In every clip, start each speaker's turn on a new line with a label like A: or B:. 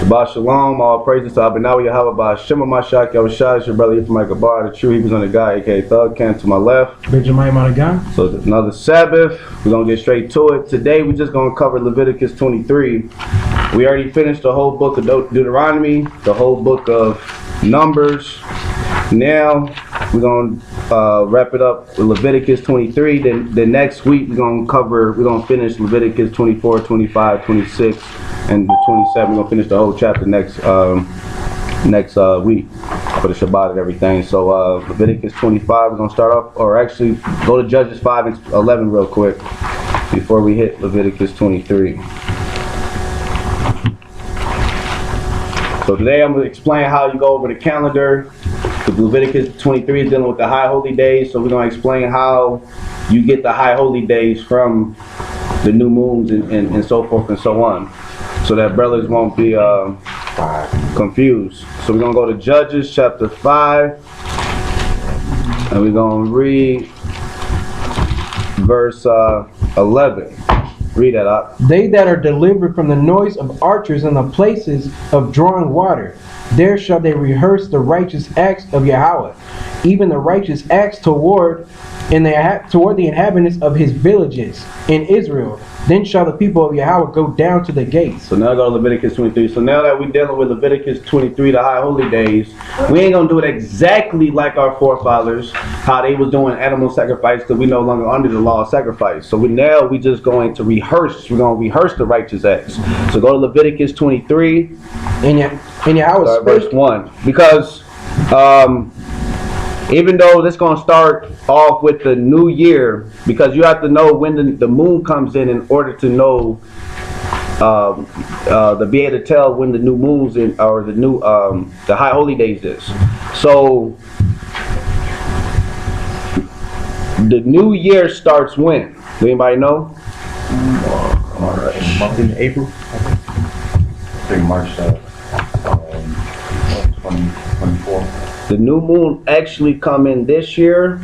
A: Shabbat Shalom, all praises to Abinawi Yahweh by Hashem Mashak Yahushua. It's your brother Yitzhak Gabar, the true Hebrews on the guy, aka Thug Ken to my left.
B: Benjamin Managan.
A: So it's another Sabbath. We're gonna get straight to it. Today we're just gonna cover Leviticus 23. We already finished the whole book of Deuteronomy, the whole book of Numbers. Now we're gonna wrap it up with Leviticus 23. Then the next week we're gonna finish Leviticus 24, 25, 26, and the 27. We're gonna finish the whole chapter next week for the Shabbat and everything. So Leviticus 25, we're gonna start off, or actually go to Judges 5 and 11 real quick before we hit Leviticus 23. So today I'm going to explain how you go over the calendar. Leviticus 23 is dealing with the high holy days, so we're going to explain how you get the high holy days from the new moons and so forth and so on, so that brothers won't be confused. So we're going to go to Judges chapter 5, and we're going to read verse 11. Read that up.
B: They that are delivered from the noise of archers in the places of drawing water, there shall they rehearse the righteous acts of Yahweh, even the righteous acts toward the inhabitants of his villages in Israel. Then shall the people of Yahweh go down to the gates.
A: So now I go to Leviticus 23. So now that we're dealing with Leviticus 23, the high holy days, we ain't going to do it exactly like our forefathers, how they was doing animal sacrifice, because we no longer under the law of sacrifice. So we just going to rehearse. We're going to rehearse the righteous acts. So go to Leviticus 23.
B: And Yahweh spake,
A: verse 1. Because even though this is going to start off with the new year, because you have to know when the moon comes in order to know, to be able to tell when the new moons or the new the high holy days is. So the new year starts when? Does anybody know?
C: Month in April. I think March 2024.
A: The new moon actually come in this year,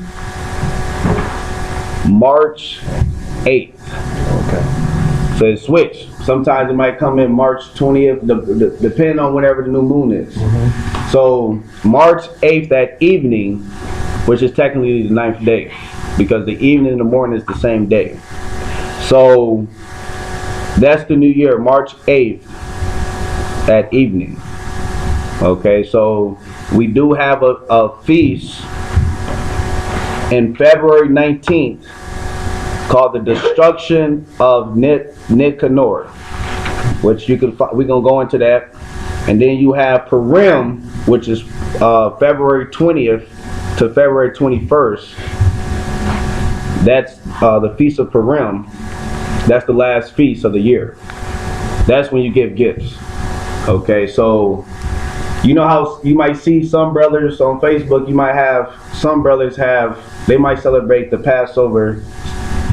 A: March 8th.
C: Okay.
A: So it switched. Sometimes it might come in March 20th, depending on whenever the new moon is. Mm-hmm. So March 8th, that evening, which is technically the 9th day, because the evening and the morning is the same day. So that's the new year, March 8th, that evening. Okay, so we do have a feast in February 19th called the Destruction of Nicanor, which we're gonna go into that. And then you have Purim, which is February 20th to February 21st. That's the Feast of Purim. That's the last feast of the year. That's when you give gifts. Okay, so you know how you might see some brothers on Facebook, you might have some brothers they might celebrate the Passover.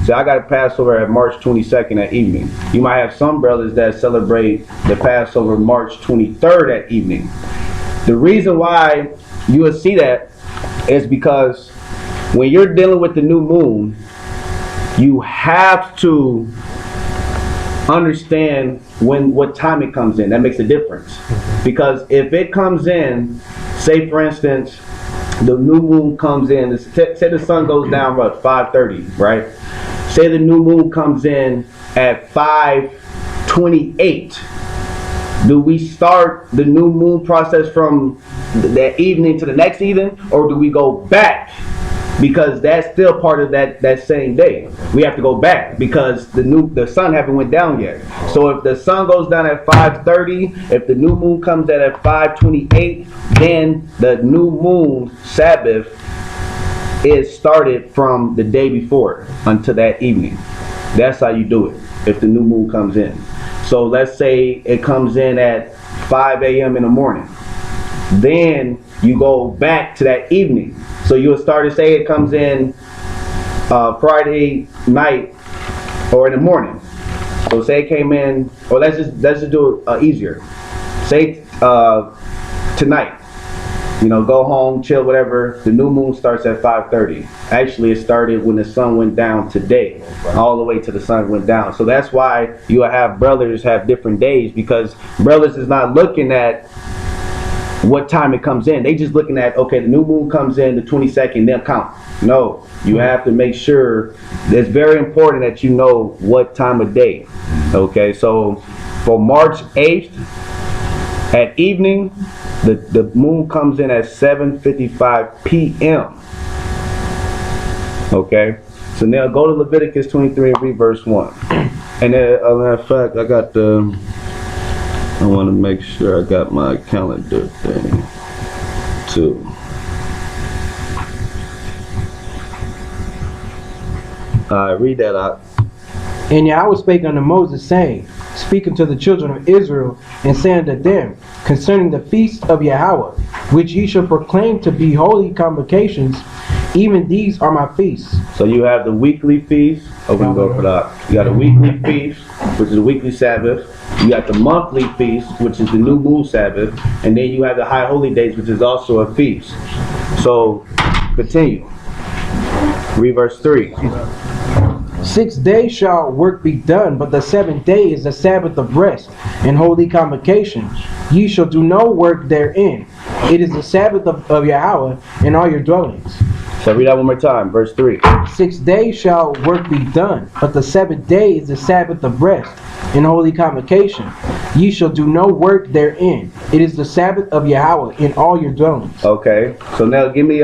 A: So I got a Passover at March 22nd at evening. You might have some brothers that celebrate the Passover March 23rd at evening. The reason why you will see that is because when you're dealing with the new moon, you have to understand what time it comes in. That makes a difference. Because if it comes in, say for instance, the new moon comes in, say the sun goes down at 5:30, right? Say the new moon comes in at 5:28. Do we start the new moon process from that evening to the next evening, or do we go back? Because that's still part of that same day. We have to go back because the sun haven't went down yet. So if the sun goes down at 5:30, if the new moon comes in at 5:28, then the new moon Sabbath is started from the day before until that evening. That's how you do it if the new moon comes in. So let's say it comes in at 5 a.m. in the morning. Then you go back to that evening. So you'll start to say it comes in Friday night or in the morning. So say it came in, or let's just do it easier. Say tonight. go home, chill, whatever. The new moon starts at 5:30. Actually, it started when the sun went down today, all the way to the sun went down. So that's why you have brothers have different days, because brothers is not looking at what time it comes in. They just looking at, okay, the new moon comes in the 22nd, they'll count. No, you have to make sure. It's very important that you know what time of day. Okay, so for March 8th at evening, the moon comes in at 7:55 p.m. Okay, so now go to Leviticus 23 and read verse 1. And then, as a matter of fact, I want to make sure I got my calendar thing too. Alright, read that out.
B: And Yahweh spake unto Moses, saying, Speak unto the children of Israel, and say unto them, concerning the feast of Yahweh, which ye shall proclaim to be holy convocations, even these are my feasts.
A: So you have the weekly feast. Oh, we can go for that. You got a weekly feast, which is a weekly Sabbath. You got the monthly feast, which is the new moon Sabbath. And then you have the high holy days, which is also a feast. So, continue. Read verse 3.
B: 6 days shall work be done, but the 7th day is the Sabbath of rest and holy convocation. Ye shall do no work therein. It is the Sabbath of Yahweh in all your dwellings.
A: So read that one more time, verse 3.
B: 6 days shall work be done, but the 7th day is the Sabbath of rest and holy convocation. Ye shall do no work therein. It is the Sabbath of Yahweh in all your dwellings.
A: Okay, so now give me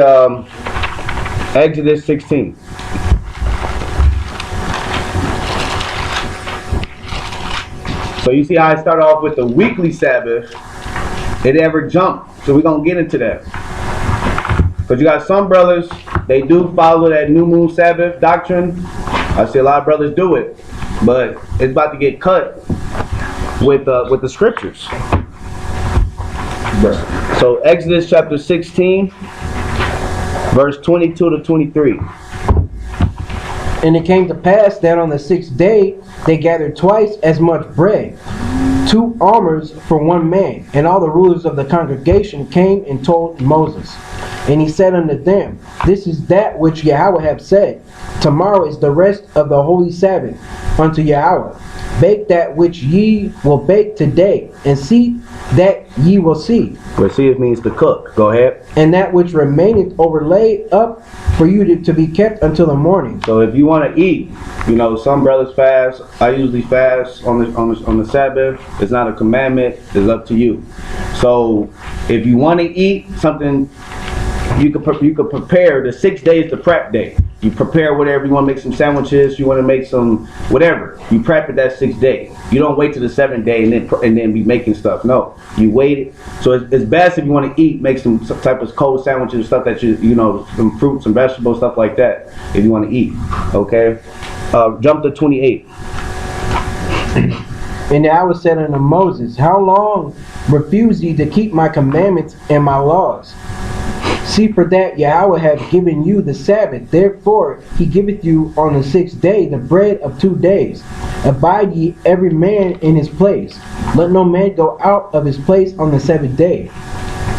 A: Exodus 16. So you see how I start off with the weekly Sabbath. It never jumped. So we're going to get into that. Because you got some brothers, they do follow that new moon Sabbath doctrine. I see a lot of brothers do it. But it's about to get cut with the scriptures. So Exodus chapter 16, verse 22 to 23.
B: And it came to pass that on the 6th day they gathered twice as much bread, 2 almers for 1 man. And all the rulers of the congregation came and told Moses. And he said unto them, This is that which Yahweh hath said. Tomorrow is the rest of the holy Sabbath unto Yahweh. Bake that which ye will bake today, and see that ye will see.
A: Well, see, it means to cook. Go ahead.
B: And that which remaineth overlaid up for you to be kept until the morning.
A: So if you want to eat, some brothers fast. I usually fast on the Sabbath. It's not a commandment. It's up to you. So if you want to eat something, you could prepare. The 6 days the prep day. You prepare whatever. You want to make some sandwiches. You want to make some whatever. You prep it that 6th day. You don't wait till the 7th day and then be making stuff. No, you wait it. So it's best if you want to eat, make some type of cold sandwiches, stuff that some fruits, some vegetables, stuff like that. If you want to eat, okay. Jump to 28.
B: And Yahweh said unto Moses, How long refuse ye to keep my commandments and my laws? See, for that Yahweh hath given you the Sabbath. Therefore he giveth you on the 6th day the bread of 2 days. Abide ye every man in his place. Let no man go out of his place on the 7th day.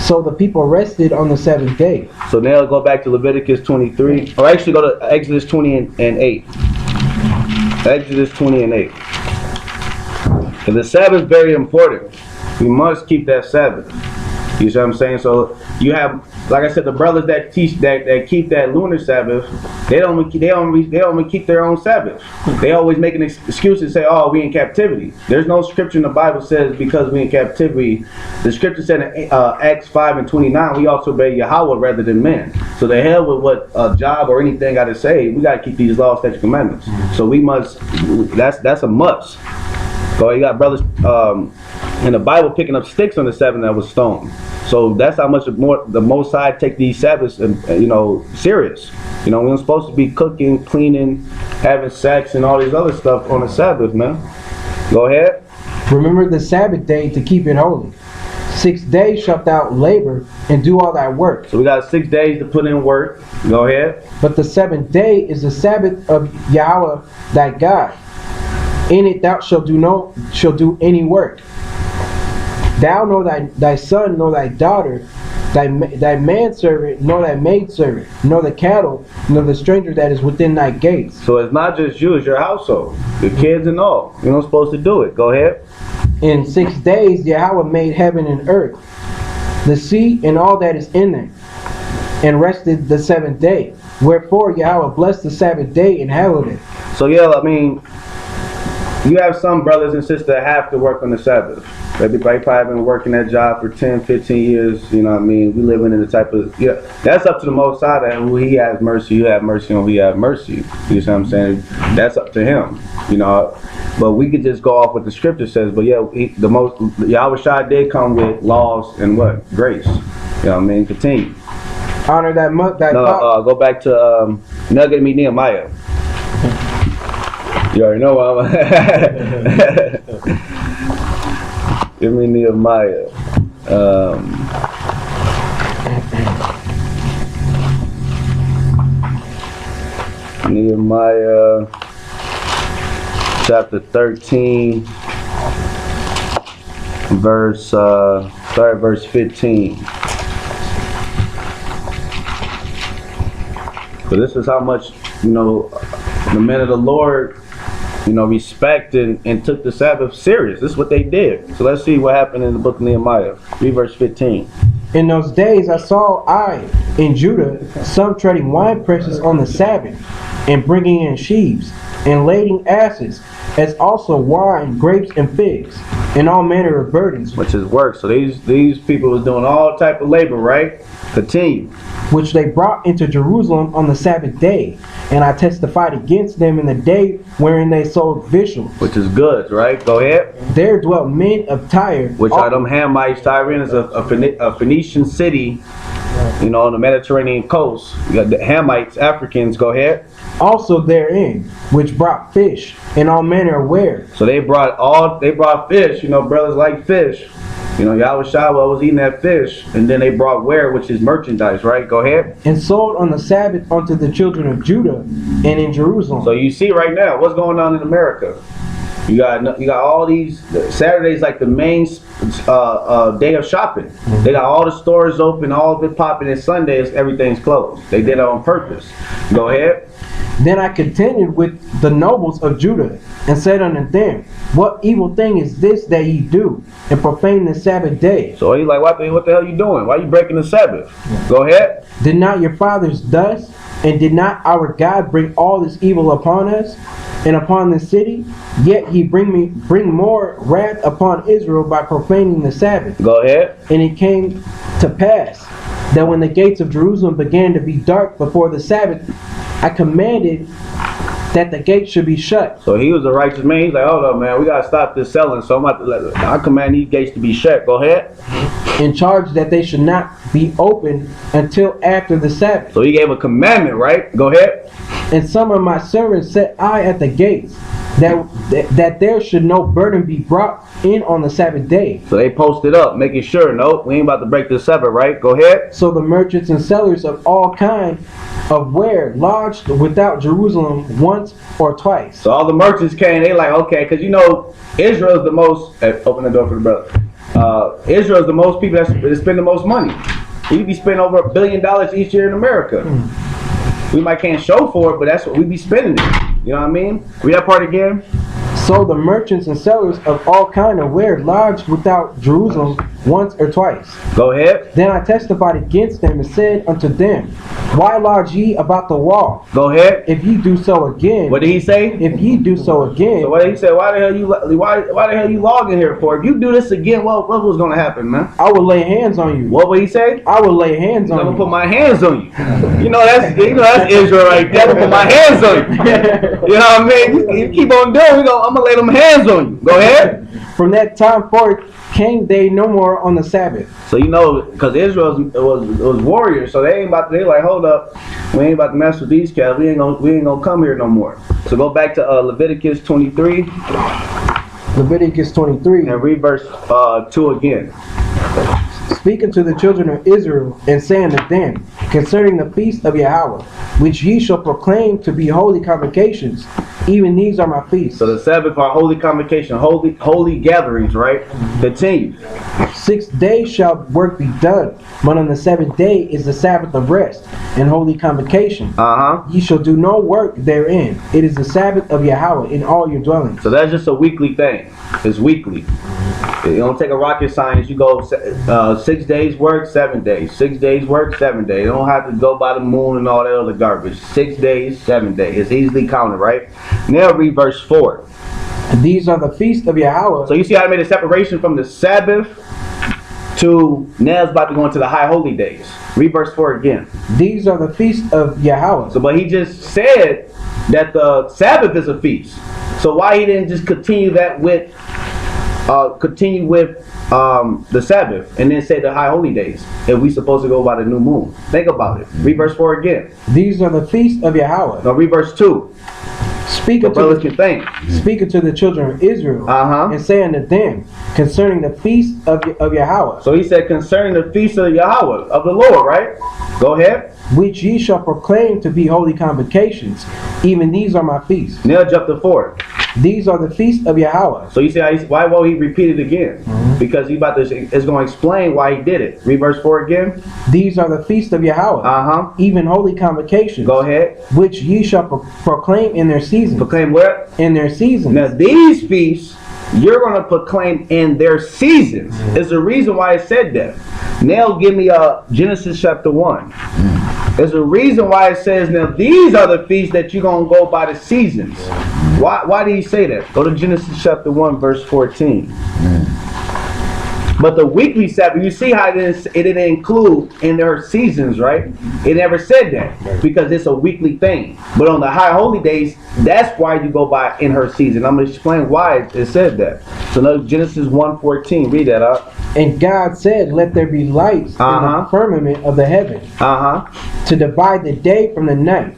B: So the people rested on the 7th day.
A: So now go back to Leviticus 23. Or actually go to Exodus 20 and 8. Exodus 20 and 8. And the Sabbath is very important. We must keep that Sabbath. You see what I'm saying? So you have, like I said, the brothers that teach that keep that lunar Sabbath, they don't even keep their own Sabbath. They always make an excuse and say, "Oh, we in captivity." There's no scripture in the Bible says because we in captivity. The scripture said in Acts 5 and 29, we also obey Yahweh rather than men. So the hell with what a job or anything got to say. We got to keep these laws, statutes, commandments. So we must. That's a must. So you got brothers in the Bible picking up sticks on the 7th that was stoned. So that's how much more the Most High take these Sabbaths, serious. We don't supposed to be cooking, cleaning, having sex, and all these other stuff on the Sabbath, man. Go ahead.
B: Remember the Sabbath day to keep it holy. 6 days shalt thou labor and do all thy work.
A: So we got 6 days to put in work. Go ahead.
B: But the 7th day is the Sabbath of Yahweh thy God. In it thou shalt do any work. Thou nor thy son nor thy daughter, thy manservant, nor thy maidservant, nor the cattle, nor the stranger that is within thy gates.
A: So it's not just you, it's your household, the kids and all. You're not supposed to do it. Go ahead.
B: In 6 days Yahweh made heaven and earth, the sea and all that is in them, and rested the 7th day. Wherefore Yahweh blessed the Sabbath day and hallowed it.
A: So yeah, I mean, you have some brothers and sisters that have to work on the Sabbath. They probably been working that job for 10, 15 years, you know what I mean? We living in the type of, yeah, that's up to the Most High, that who he has mercy, you have mercy on who he have mercy. You know what I'm saying? That's up to him, you know. But we could just go off what the scripture says. But yeah, Yahweh did come with laws and what? Grace. You know what I mean? Continue.
B: Honor thy
A: go back to, now get me Nehemiah. You already know what I'm Give me Nehemiah. Nehemiah chapter 13, verse 15. So this is how much, you know, the men of the Lord, you know, respected and took the Sabbath serious. This is what they did. So let's see what happened in the book of Nehemiah. Read verse 15.
B: In those days I in Judah some treading wine presses on the Sabbath, and bringing in sheaves, and lading asses, as also wine, grapes, and figs, and all manner of burdens.
A: Which is work. So these people was doing all type of labor, right? Continue.
B: Which they brought into Jerusalem on the Sabbath day, and I testified against them in the day wherein they sold victuals.
A: Which is goods, right? Go ahead.
B: There dwelt men of Tyre.
A: Which are them Hamites. Tyre is a Phoenician city, you know, on the Mediterranean coast. You got the Hamites, Africans. Go ahead.
B: Also therein, which brought fish and all manner of ware.
A: So they brought fish. You know, brothers like fish. You know, Yahweh was eating that fish, and then they brought ware, which is merchandise, right? Go ahead.
B: And sold on the Sabbath unto the children of Judah and in Jerusalem.
A: So you see right now what's going on in America. You got all these. Saturday's like the main day of shopping. They got all the stores open, all of it popping, and Sundays everything's closed. They did it on purpose. Go ahead.
B: Then I continued with the nobles of Judah, and said unto them, what evil thing is this that ye do, and profane the Sabbath day?
A: So he's like, what the hell you doing? Why you breaking the Sabbath? Go ahead.
B: Did not your fathers thus, and did not our God bring all this evil upon us, and upon the city? Yet ye bring more wrath upon Israel by profaning the Sabbath.
A: Go ahead.
B: And it came to pass, that when the gates of Jerusalem began to be dark before the Sabbath, I commanded that the gate should be shut.
A: So he was a righteous man. He's like, hold up, man, we gotta stop this selling. So I'm about to I command these gates to be shut. Go ahead.
B: In charge that they should not be opened until after the Sabbath.
A: So he gave a commandment, right? Go ahead.
B: And some of my servants set I at the gates, that there should no burden be brought in on the Sabbath day.
A: So they posted up, making sure, nope, we ain't about to break this Sabbath, right? Go ahead.
B: So the merchants and sellers of all kind of ware lodged without Jerusalem once or twice.
A: So all the merchants came, they like, okay, because you know, Israel's the most, open the door for the brother. Israel's the most people that spend the most money. We be spending over $1 billion each year in America. We might can't show for it, but that's what we be spending it. You know what I mean? Read that part again.
B: So the merchants and sellers of all kind of ware lodged without Jerusalem once or twice.
A: Go ahead.
B: Then I testified against them and said unto them, why lodge ye about the wall?
A: Go ahead.
B: If ye do so again.
A: What did he say?
B: If ye do so again.
A: So what did he say? Why the hell you logging here for? If you do this again, what was going to happen, man?
B: I will lay hands on you.
A: What would he say?
B: I will lay hands on you.
A: I'm gonna put my hands on you. You know that's Israel right there. I'm gonna put my hands on you. You know what I mean? You keep on doing. I'm gonna lay them hands on you. Go ahead.
B: From that time forth came they no more on the Sabbath.
A: So you know, because Israel was warriors, so they like, hold up, we ain't about to mess with these cats. We ain't gonna come here no more. So go back to Leviticus 23.
B: Leviticus 23.
A: And read verse 2 again.
B: Speaking to the children of Israel and saying to them, concerning the feast of Yahweh, which ye shall proclaim to be holy convocations. Even these are my feasts.
A: So the Sabbath are holy convocation, holy gatherings, right? Continue.
B: 6 days shall work be done, but on the 7th day is the Sabbath of rest and holy convocation. Ye shall do no work therein. It is the Sabbath of Yahweh in all your dwellings.
A: So that's just a weekly thing. It's weekly. You don't take a rocket science. You go 6 days work, 7 days. 6 days work, 7 days. You don't have to go by the moon and all that other garbage. 6 days, 7 days. It's easily counted, right? Now read verse 4.
B: These are the feasts of Yahweh.
A: So you see how I made a separation from the Sabbath to now it's about to go into the high holy days. Read verse 4 again.
B: These are the feasts of Yahweh.
A: So, but he just said that the Sabbath is a feast. So why he didn't just continue that with the Sabbath and then say the high holy days if we supposed to go by the new moon? Think about it. Read verse 4 again.
B: These are the feasts of Yahweh.
A: Now read verse 2.
B: Speak
A: So
B: unto
A: brothers can think.
B: the children of Israel, and say unto them concerning the feast of Yahweh.
A: So he said concerning the feast of Yahweh, of the Lord, right? Go ahead.
B: Which ye shall proclaim to be holy convocations. Even these are my feasts.
A: Now jump to 4.
B: These are the feasts of Yahweh.
A: So you see why won't he repeat it again? Because he's going to explain why he did it. Read verse 4 again.
B: These are the feasts of Yahweh. Even holy convocations.
A: Go ahead.
B: Which ye shall proclaim in their seasons.
A: Proclaim what?
B: In their seasons.
A: Now these feasts you're going to proclaim in their seasons. There's a reason why it said that. Now give me Genesis chapter 1. There's a reason why it says now these are the feasts that you're going to go by the seasons. Why did he say that? Go to Genesis chapter 1 verse 14. But the weekly Sabbath, you see how it didn't include in their seasons, right? It never said that because it's a weekly thing. But on the high holy days, that's why you go by in her season. I'm going to explain why it said that. So now Genesis 1:14, read that up.
B: And God said, let there be lights in the firmament of the heaven to divide the day from the night,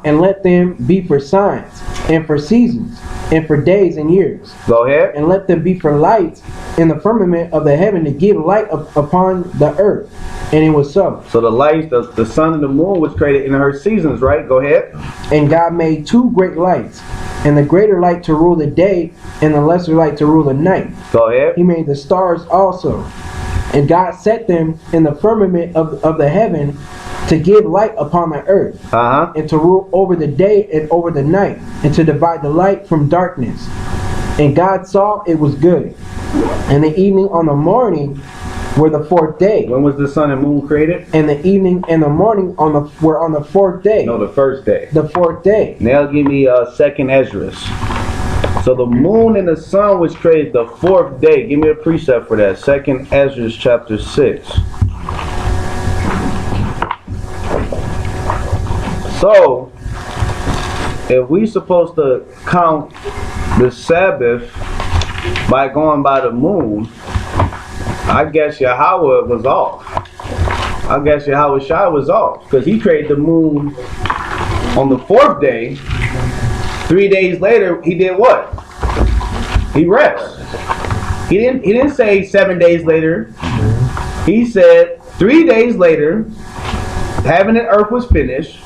B: and let them be for signs and for seasons and for days and years.
A: Go ahead.
B: And let them be for lights in the firmament of the heaven to give light upon the earth. And it was so.
A: So the lights, the sun and the moon was created in her seasons, right? Go ahead.
B: And God made 2 great lights, and the greater light to rule the day, and the lesser light to rule the night.
A: Go ahead.
B: He made the stars also. And God set them in the firmament of the heaven to give light upon the earth, and to rule over the day and over the night, and to divide the light from darkness. And God saw it was good. And the evening on the morning were the 4th day.
A: When was the sun and moon created?
B: And the evening and the morning were on the 4th day.
A: No, the first day.
B: The 4th day.
A: Now give me 2nd Esdras. So the moon and the sun was created the 4th day. Give me a precept for that. 2nd Esdras chapter 6. So, if we supposed to count the Sabbath by going by the moon, I guess Yahweh was off. I guess Yahweh Shai was off because he created the moon on the 4th day. 3 days later, he did what? He rests. He didn't say 7 days later. He said 3 days later, heaven and earth was finished.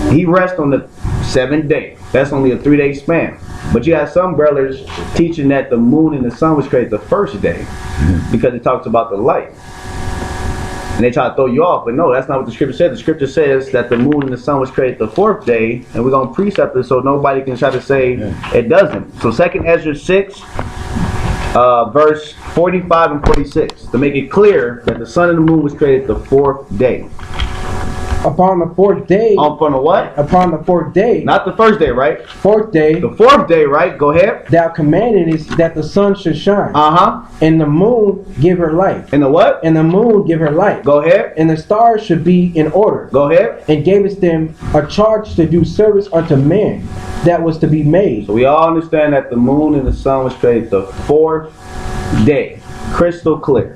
A: He rests on the 7th day. That's only a 3-day span. But you have some brothers teaching that the moon and the sun was created the first day because it talks about the light. And they try to throw you off, but no, that's not what the scripture says. The scripture says that the moon and the sun was created the 4th day, and we're going to precept it so nobody can try to say it doesn't. So 2nd Ezra 6, verse 45 and 46, to make it clear that the sun and the moon was created the 4th day.
B: Upon the 4th day.
A: Upon the what?
B: Upon the 4th day.
A: Not the first day, right?
B: 4th day.
A: The 4th day, right? Go ahead.
B: Thou commandedest that the sun should shine. And the moon give her light.
A: And the what?
B: And the moon give her light.
A: Go ahead.
B: And the stars should be in order.
A: Go ahead.
B: And gavest them a charge to do service unto man that was to be made.
A: So we all understand that the moon and the sun was created the 4th day. Crystal clear.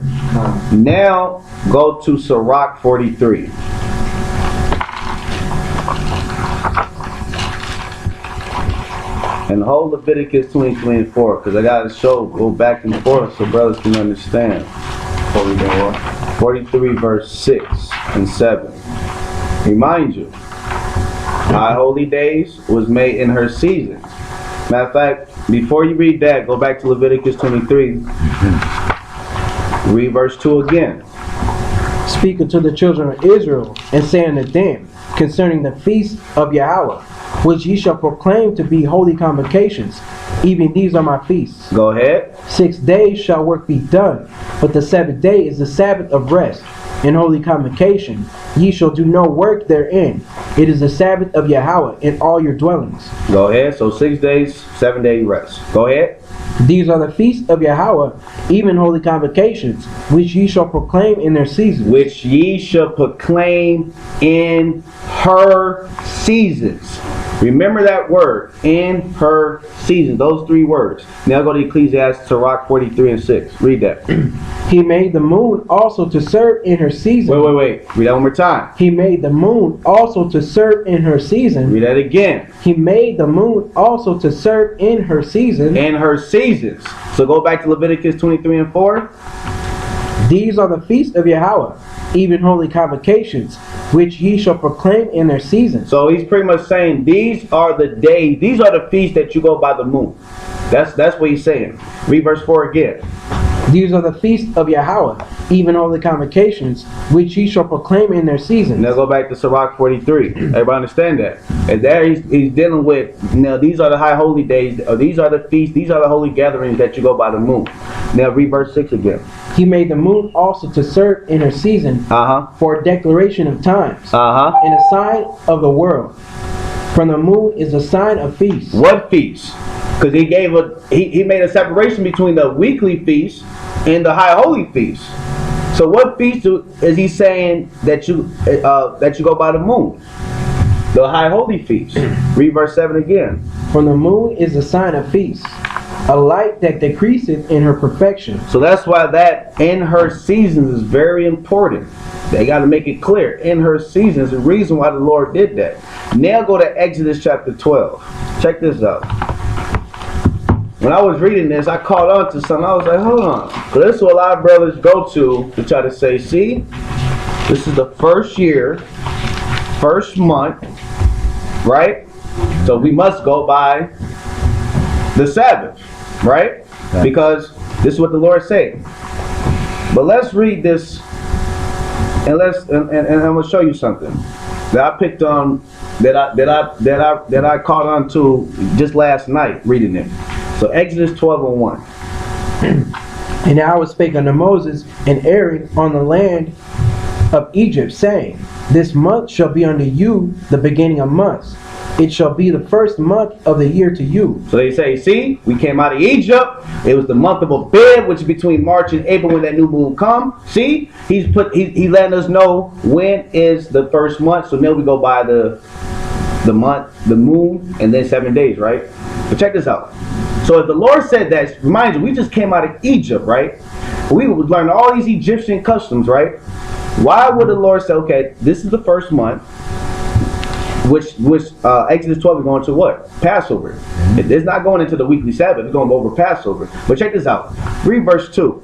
A: Now go to Sirach 43. And hold Leviticus 20:24 because I gotta go back and forth so brothers can understand. 43 verse 6 and 7. Remind you, high holy days was made in her seasons. Matter of fact, before you read that, go back to Leviticus 23. Read verse 2 again.
B: Speak unto the children of Israel, and say unto them, concerning the feast of Yahweh, which ye shall proclaim to be holy convocations, even these are my feasts.
A: Go ahead.
B: 6 days shall work be done, but the 7th day is the Sabbath of rest. In holy convocation, ye shall do no work therein. It is the Sabbath of Yahweh in all your dwellings.
A: Go ahead. So 6 days, 7-day rest. Go ahead.
B: These are the feasts of Yahweh, even holy convocations, which ye shall proclaim in their seasons.
A: Which ye shall proclaim in her seasons. Remember that word, in her season. Those 3 words. Now go to Ecclesiastes, Sirach 43 and 6. Read that.
B: He made the moon also to serve in her season.
A: Wait. Read that one more time.
B: He made the moon also to serve in her season.
A: Read that again.
B: He made the moon also to serve in her season.
A: In her seasons. So go back to Leviticus 23 and 4.
B: These are the feasts of Yahweh, even holy convocations, which ye shall proclaim in their seasons.
A: So he's pretty much saying these are the days, these are the feasts that you go by the moon. That's what he's saying. Read verse 4 again.
B: These are the feasts of Yahweh, even holy convocations, which ye shall proclaim in their seasons.
A: Now go back to Sirach 43. Everybody understand that? And there he's dealing with, these are the high holy days, or these are the feasts, these are the holy gatherings that you go by the moon. Now read verse 6 again.
B: He made the moon also to serve in her season for a declaration of times and a sign of the world. From the moon is a sign of feast.
A: What feast? Because he made a separation between the weekly feast and the high holy feast. So what feast is he saying that you go by the moon? The high holy feast. Read verse 7 again.
B: From the moon is a sign of feast, a light that decreaseth in her perfection.
A: So that's why that in her seasons is very important. They got to make it clear. In her seasons, the reason why the Lord did that. Now go to Exodus chapter 12. Check this out. When I was reading this, I caught on to something. I was like, hold on. So this is what a lot of brothers go to try to say, see, this is the first year, first month, right? So we must go by the Sabbath, right? Because this is what the Lord said. But let's read this, and I'm gonna show you something that I picked on, that I caught on to just last night reading it. So Exodus 12 and 1.
B: And Yahweh spake unto Moses and Aaron on the land of Egypt, saying, This month shall be unto you the beginning of months. It shall be the first month of the year to you.
A: So they say, see, we came out of Egypt. It was the month of Abib, which is between March and April when that new moon come. See, he letting us know when is the first month. So now we go by the month, the moon, and then 7 days, right? But check this out. So if the Lord said that, remind you, we just came out of Egypt, right? We would learn all these Egyptian customs, right? Why would the Lord say, okay, this is the first month, which Exodus 12 is going to what? Passover. It's not going into the weekly Sabbath. It's going to go over Passover. But check this out. Read verse 2.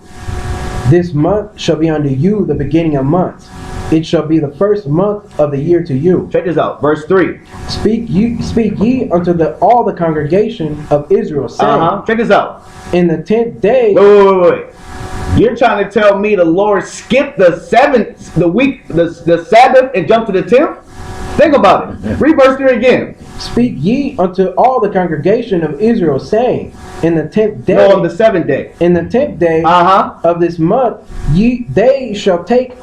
B: This month shall be unto you the beginning of months. It shall be the first month of the year to you.
A: Check this out. Verse 3.
B: Speak ye unto all the congregation of Israel, saying,
A: Check this out.
B: In the 10th day.
A: Wait. You're trying to tell me the Lord skipped the Sabbath and jumped to the 10th? Think about it. Read verse 3 again.
B: Speak ye unto all the congregation of Israel, saying, In the 10th day.
A: No, on the 7th day.
B: In the 10th day of this month, they shall take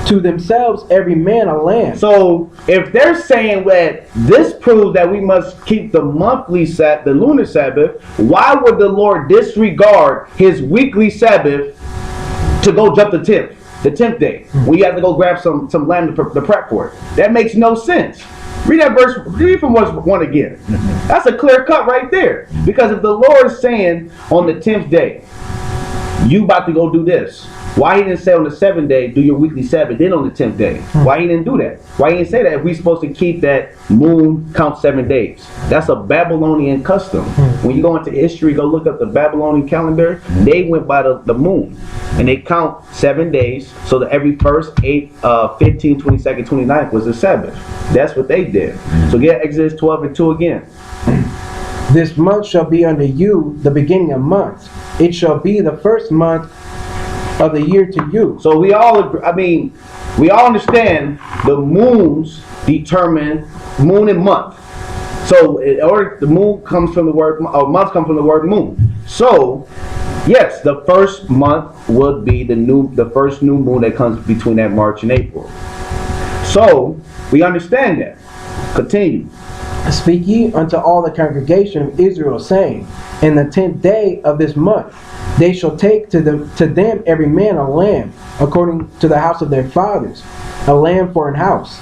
B: to themselves every man a lamb.
A: So if they're saying that this proves that we must keep the monthly Sabbath, the lunar Sabbath, why would the Lord disregard his weekly Sabbath to go jump the 10th day? We have to go grab some lamb to prep for it. That makes no sense. Read that verse, read from verse 1 again. That's a clear cut right there. Because if the Lord is saying on the 10th day, you about to go do this, Why he didn't say on the 7th day, do your weekly Sabbath, then on the 10th day? Why he didn't do that? Why he didn't say that if we supposed to keep that moon count 7 days? That's a Babylonian custom. When you go into history, go look up the Babylonian calendar, they went by the moon. And they count 7 days, so that every 1st, 8th, 15th, 22nd, 29th was the Sabbath. That's what they did. So get Exodus 12 and 2 again.
B: This month shall be unto you the beginning of months. It shall be the first month of the year to you.
A: So we all agree, we all understand the moons determine moon and month. So in order, the moon comes from the word, or month comes from the word moon. So yes, the first month would be the first new moon that comes between that March and April. So we understand that. Continue.
B: Speak ye unto all the congregation of Israel, saying, in the 10th day of this month they shall take to them every man a lamb, according to the house of their fathers, a lamb for an house.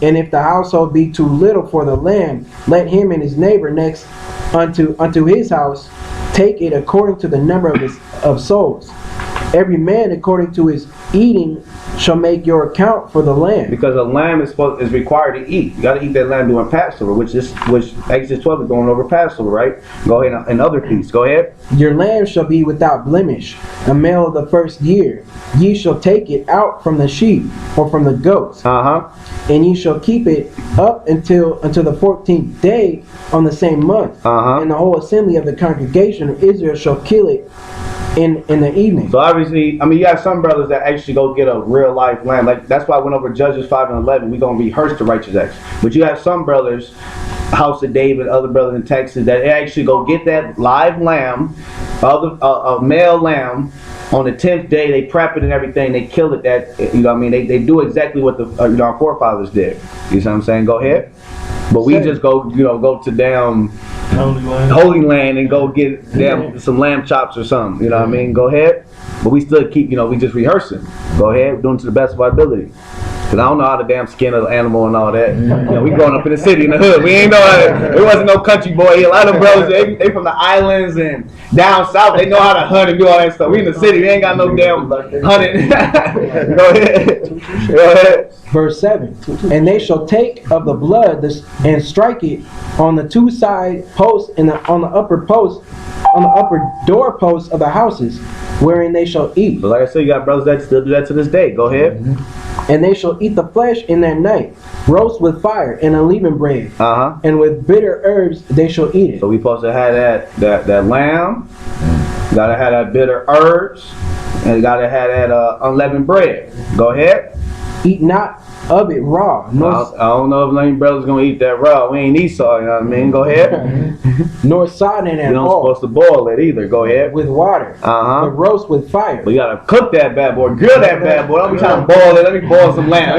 B: And if the household be too little for the lamb, let him and his neighbor next unto his house take it according to the number of souls. Every man according to his eating shall make your account for the lamb.
A: Because a lamb is required to eat. You got to eat that lamb during Passover, which Exodus 12 is going over Passover, right? Go ahead and other feasts. Go ahead.
B: Your lamb shall be without blemish, a male of the first year. Ye shall take it out from the sheep or from the goats, and ye shall keep it up until the 14th day on the same month. And the whole assembly of the congregation of Israel shall kill it in the evening.
A: So obviously, you have some brothers that actually go get a real life lamb. Like that's why I went over Judges 5 and 11. We're gonna rehearse the righteous acts. But you have some brothers, House of David, other brothers in Texas, that actually go get that live lamb, a male lamb. On the 10th day, they prep it and everything. They kill it. They do exactly what our forefathers did. You see what I'm saying? Go ahead. But we just go to damn Holy Land and go get some lamb chops or something. You know what I mean? Go ahead. But we still keep, we just rehearsing. Go ahead. We're doing it to the best of our ability. Because I don't know how to damn skin an animal and all that. We growing up in the city, in the hood. We ain't know how to, there wasn't no country boy here. A lot of brothers, they from the islands and down south. They know how to hunt and do all that stuff. We in the city. We ain't got no damn hunting. Go ahead. Go ahead.
B: Verse 7. And they shall take of the blood and strike it on the two side posts and on the upper door posts of the houses, wherein they shall eat.
A: So like I said, you got brothers that still do that to this day. Go ahead.
B: And they shall eat the flesh in that night, roast with fire and unleavened bread, and with bitter herbs they shall eat it.
A: So we supposed to have that lamb, gotta have that bitter herbs, and gotta have that unleavened bread. Go ahead.
B: Eat not of it raw.
A: I don't know if any brothers gonna eat that raw. We ain't Esau, you know what I mean? Go ahead.
B: Nor sodden at all.
A: You don't supposed to boil it either. Go ahead.
B: With water. But roast with fire.
A: But you gotta cook that bad boy, grill that bad boy. Don't be trying to boil it. Let me boil some lamb.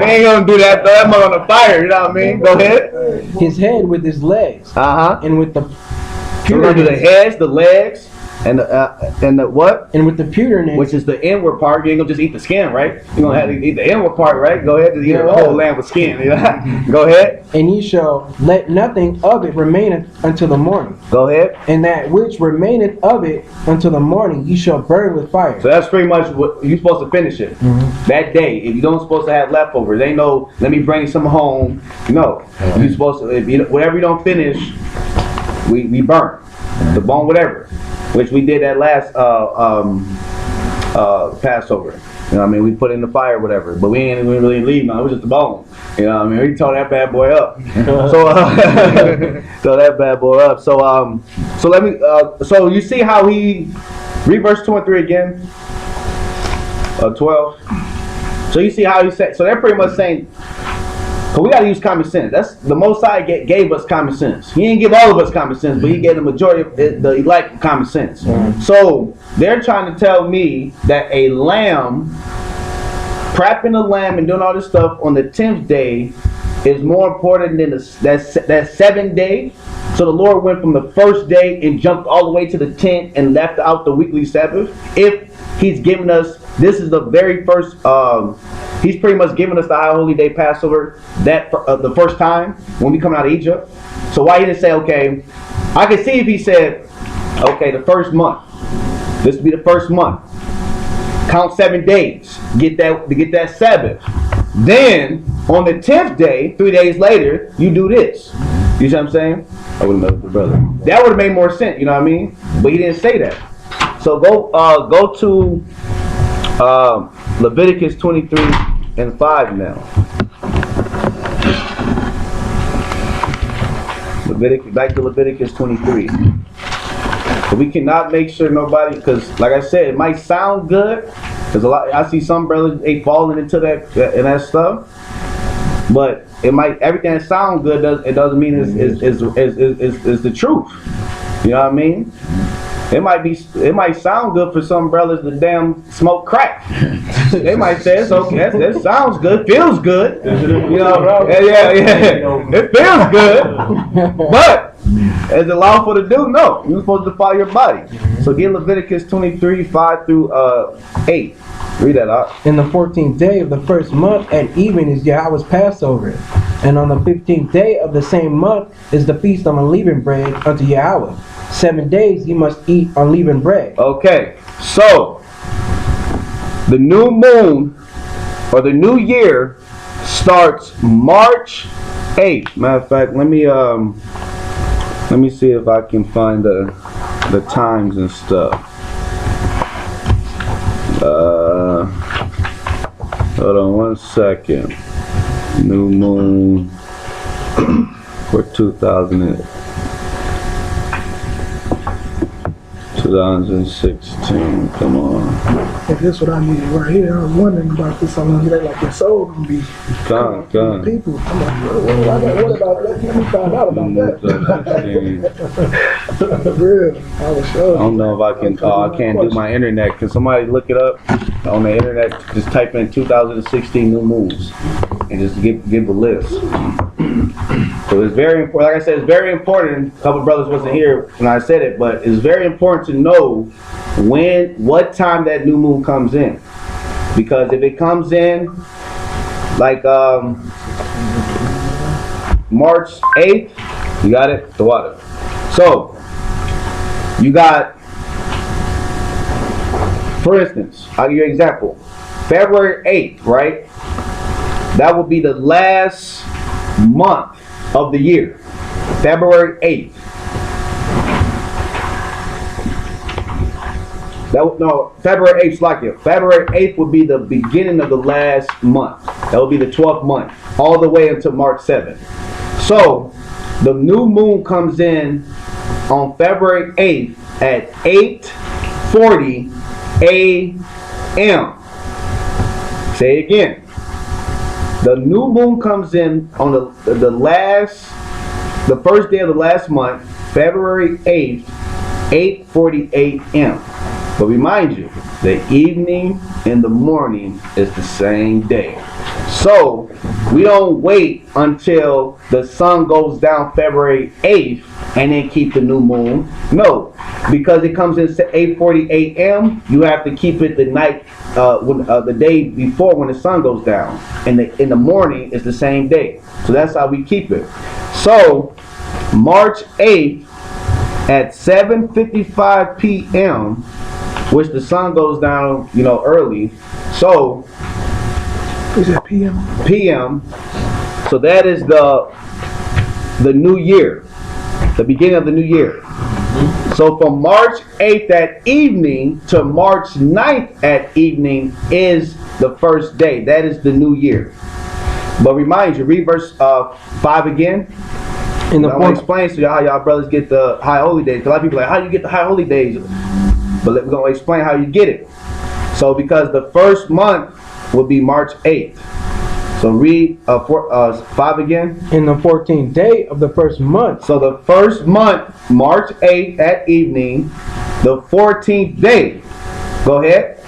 A: We ain't gonna do that. Throw that mother on the fire. You know what I mean? Go ahead.
B: His head with his legs. And with the
A: so we're gonna do the heads, the legs, and the what?
B: And with the pewter,
A: which is the inward part. You ain't gonna just eat the skin, right? You're gonna have to eat the inward part, right? Go ahead, just eat the whole lamb with skin. You know? Go ahead.
B: And ye shall let nothing of it remain until the morning.
A: Go ahead.
B: And that which remaineth of it until the morning ye shall burn with fire.
A: So that's pretty much what you're supposed to finish it that day. If you don't supposed to have leftovers, ain't no let me bring some home. No, you're supposed to whatever you don't finish, we burn the bone, whatever. Which we did that last Passover. You know what I mean? We put in the fire, whatever. But we ain't really leave now. It was just the bone. You know what I mean? We tore that bad boy up. So that bad boy up. So let me. So you see how he read verse 2 and 3 again. 12. So you see how he said. So they're pretty much saying. So we got to use common sense. That's the Most High gave us common sense. He didn't give all of us common sense, but he gave the majority of the elect common sense. So they're trying to tell me that a lamb, prepping a lamb and doing all this stuff on the 10th day is more important than that 7th day. So the Lord went from the first day and jumped all the way to the 10th and left out the weekly Sabbath. If he's given us, this is the very first, he's pretty much given us the High Holy Day Passover the first time when we come out of Egypt. So why he didn't say, okay, I could see if he said, okay, the first month, this would be the first month. count 7 days, get that Sabbath. Then on the 10th day, 3 days later, you do this. You see what I'm saying? I would have met with the brother. That would have made more sense, you know what I mean? But he didn't say that. So go to Leviticus 23 and 5 now. Back to Leviticus 23. But we cannot make sure nobody, because like I said, it might sound good, because I see some brothers falling into that stuff, but everything that sounds good doesn't mean is the truth. You know what I mean? It might sound good for some brothers to damn smoke crack. They might say it's okay. That sounds good, feels good. You know, yeah. It feels good, but is it lawful to do? No. You're supposed to follow your body. So get Leviticus 23, 5 through 8. Read that out.
B: In the 14th day of the first month at even is Yahweh's Passover. And on the 15th day of the same month is the feast of unleavened bread unto Yahweh. 7 days you must eat unleavened bread.
A: Okay, so the new moon or the new year starts March 8th. Matter of fact, let me see if I can find the times and stuff. Hold on 1 second. New moon for 2016. Come on.
D: If this what I need right here, I was wondering about this. I'm gonna get like your soul gonna be
A: Gone.
D: people. I'm like, what about that? Let me find out about that. Real. I was sure.
A: I don't know if I can. I can't do my internet. Can somebody look it up on the internet? Just type in 2016 new moons and just give a list. So it's very important. Like I said, it's very important. A couple of brothers wasn't here when I said it, but it's very important to know what time that new moon comes in, because if it comes in like March 8th, you got it, the water. So you got, for instance, I'll give you an example. February 8th, right? That will be the last month of the year. February 8th. February 8th, like it. February 8th would be the beginning of the last month. That would be the 12th month, all the way until March 7th. So, the new moon comes in on February 8th at 8:40 a.m. Say it again. The new moon comes in on the first day of the last month, February 8th, 8:40 a.m. But remind you, the evening and the morning is the same day. So we don't wait until the sun goes down February 8th and then keep the new moon. No, because it comes in 8:40 a.m. You have to keep it the night, the day before when the sun goes down. And in the morning is the same day. So that's how we keep it. So March 8th at 7:55 p.m., which the sun goes down, early. So
D: is it PM?
A: PM. So that is the new year, the beginning of the new year. So from March 8th at evening to March 9th at evening is the first day. That is the new year. But remind you, read verse 5 again. I'm going to explain to you how y'all brothers get the high holy days. A lot of people are like, how do you get the high holy days? But we're going to explain how you get it. So because the first month will be March 8th. So read 5 again.
B: In the 14th day of the first month.
A: So the first month, March 8th at evening, the 14th day. Go ahead.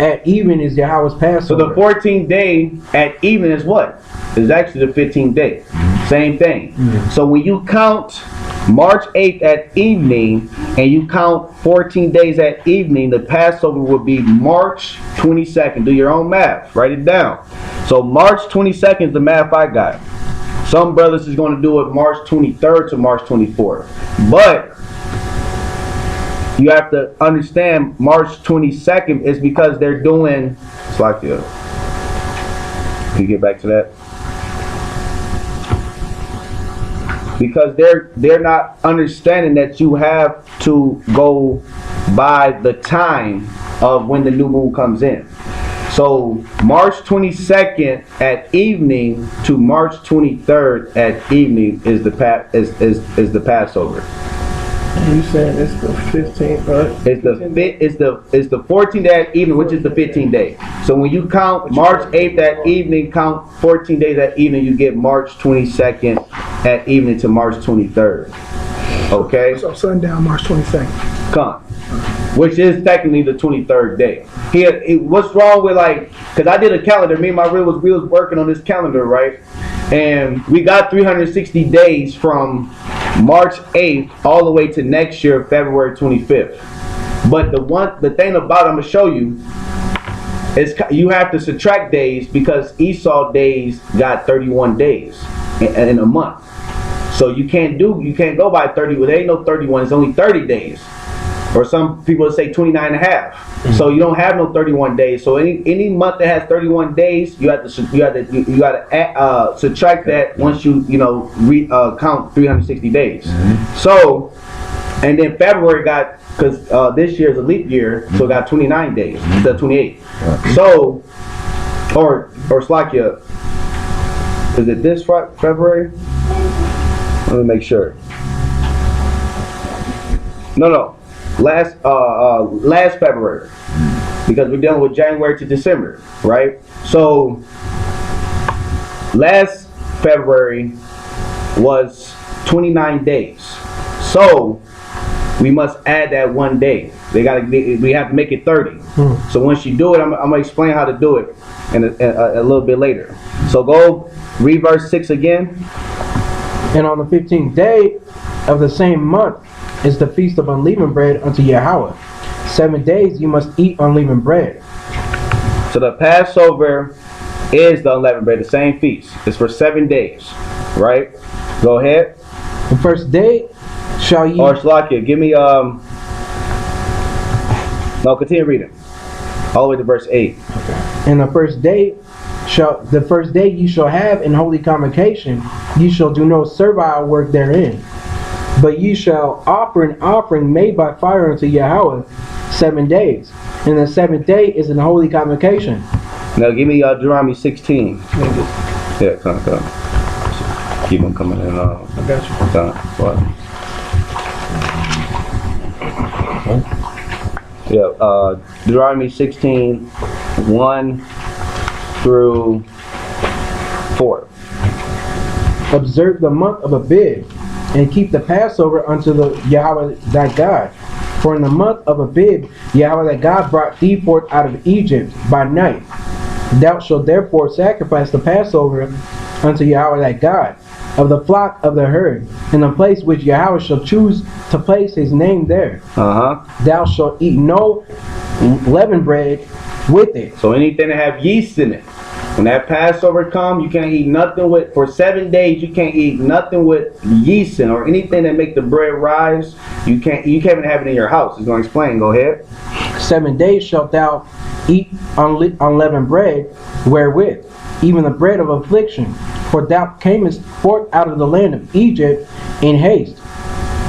B: At even is Yahweh's Passover.
A: So the 14th day at even is what? It's actually the 15th day. Same thing. So when you count March 8th at evening and you count 14 days at evening, the Passover will be March 22nd. Do your own math. Write it down. So March 22nd is the math I got. Some brothers is going to do it March 23rd to March 24th. But you have to understand March 22nd is because they're doing, it's like, can you get back to that? Because they're not understanding that you have to go by the time of when the new moon comes in. So March 22nd at evening to March 23rd at evening is the Passover.
D: You saying it's the 15th, right?
A: It's the 14th day at evening, which is the 15th day. So when you count March 8th at evening, count 14 days at evening, you get March 22nd at evening to March 23rd. Okay?
D: So sundown, March 22nd.
A: Come. Which is technically the 23rd day. What's wrong with cause I did a calendar, me and my real was working on this calendar, right? And we got 360 days from March 8th all the way to next year, February 25th. But the thing about it, I'm gonna show you, is you have to subtract days because Esau days got 31 days in a month. So you can't go by 30, well, there ain't no 31, it's only 30 days. Or some people say 29 and a half. So you don't have no 31 days. So any month that has 31 days, you got to subtract that once you count 360 days. So, and then February got, because this year is a leap year, so it got 29 days instead of 28. So, or Slakia, is it this February? Let me make sure. No. Last February, because we're dealing with January to December, right? So last February was 29 days. So we must add that one day. We have to make it 30. So once you do it, I'm gonna explain how to do it in a little bit later. So go read verse 6 again.
B: And on the 15th day of the same month is the feast of unleavened bread unto Yahweh. 7 days you must eat unleavened bread.
A: So the Passover is the unleavened bread, the same feast. It's for 7 days, right? Go ahead.
B: The first day shall ye...
A: Or Shlakia, give me, no, continue reading. All the way to verse 8.
B: And the first day ye shall have in holy convocation, ye shall do no servile work therein. But ye shall offer an offering made by fire unto Yahweh 7 days. And the 7th day is an holy convocation.
A: Now give me Deuteronomy 16. Yeah, come. Keep them coming in.
D: I got you.
A: Yeah, Deuteronomy 16, 1 through 4.
B: Observe the month of Abib, and keep the Passover unto the Yahweh thy God. For in the month of Abib, Yahweh thy God brought thee forth out of Egypt by night. Thou shalt therefore sacrifice the Passover unto Yahweh thy God, of the flock of the herd, in the place which Yahweh shall choose to place his name there. Thou shalt eat no leavened bread with it.
A: So anything that have yeast in it. When that Passover come, you can't eat nothing with, for 7 days, you can't eat nothing with yeast in, or anything that make the bread rise. You can't even have it in your house. It's going to explain. Go ahead.
B: 7 days shalt thou eat unleavened bread wherewith, even the bread of affliction. For thou camest forth out of the land of Egypt in haste,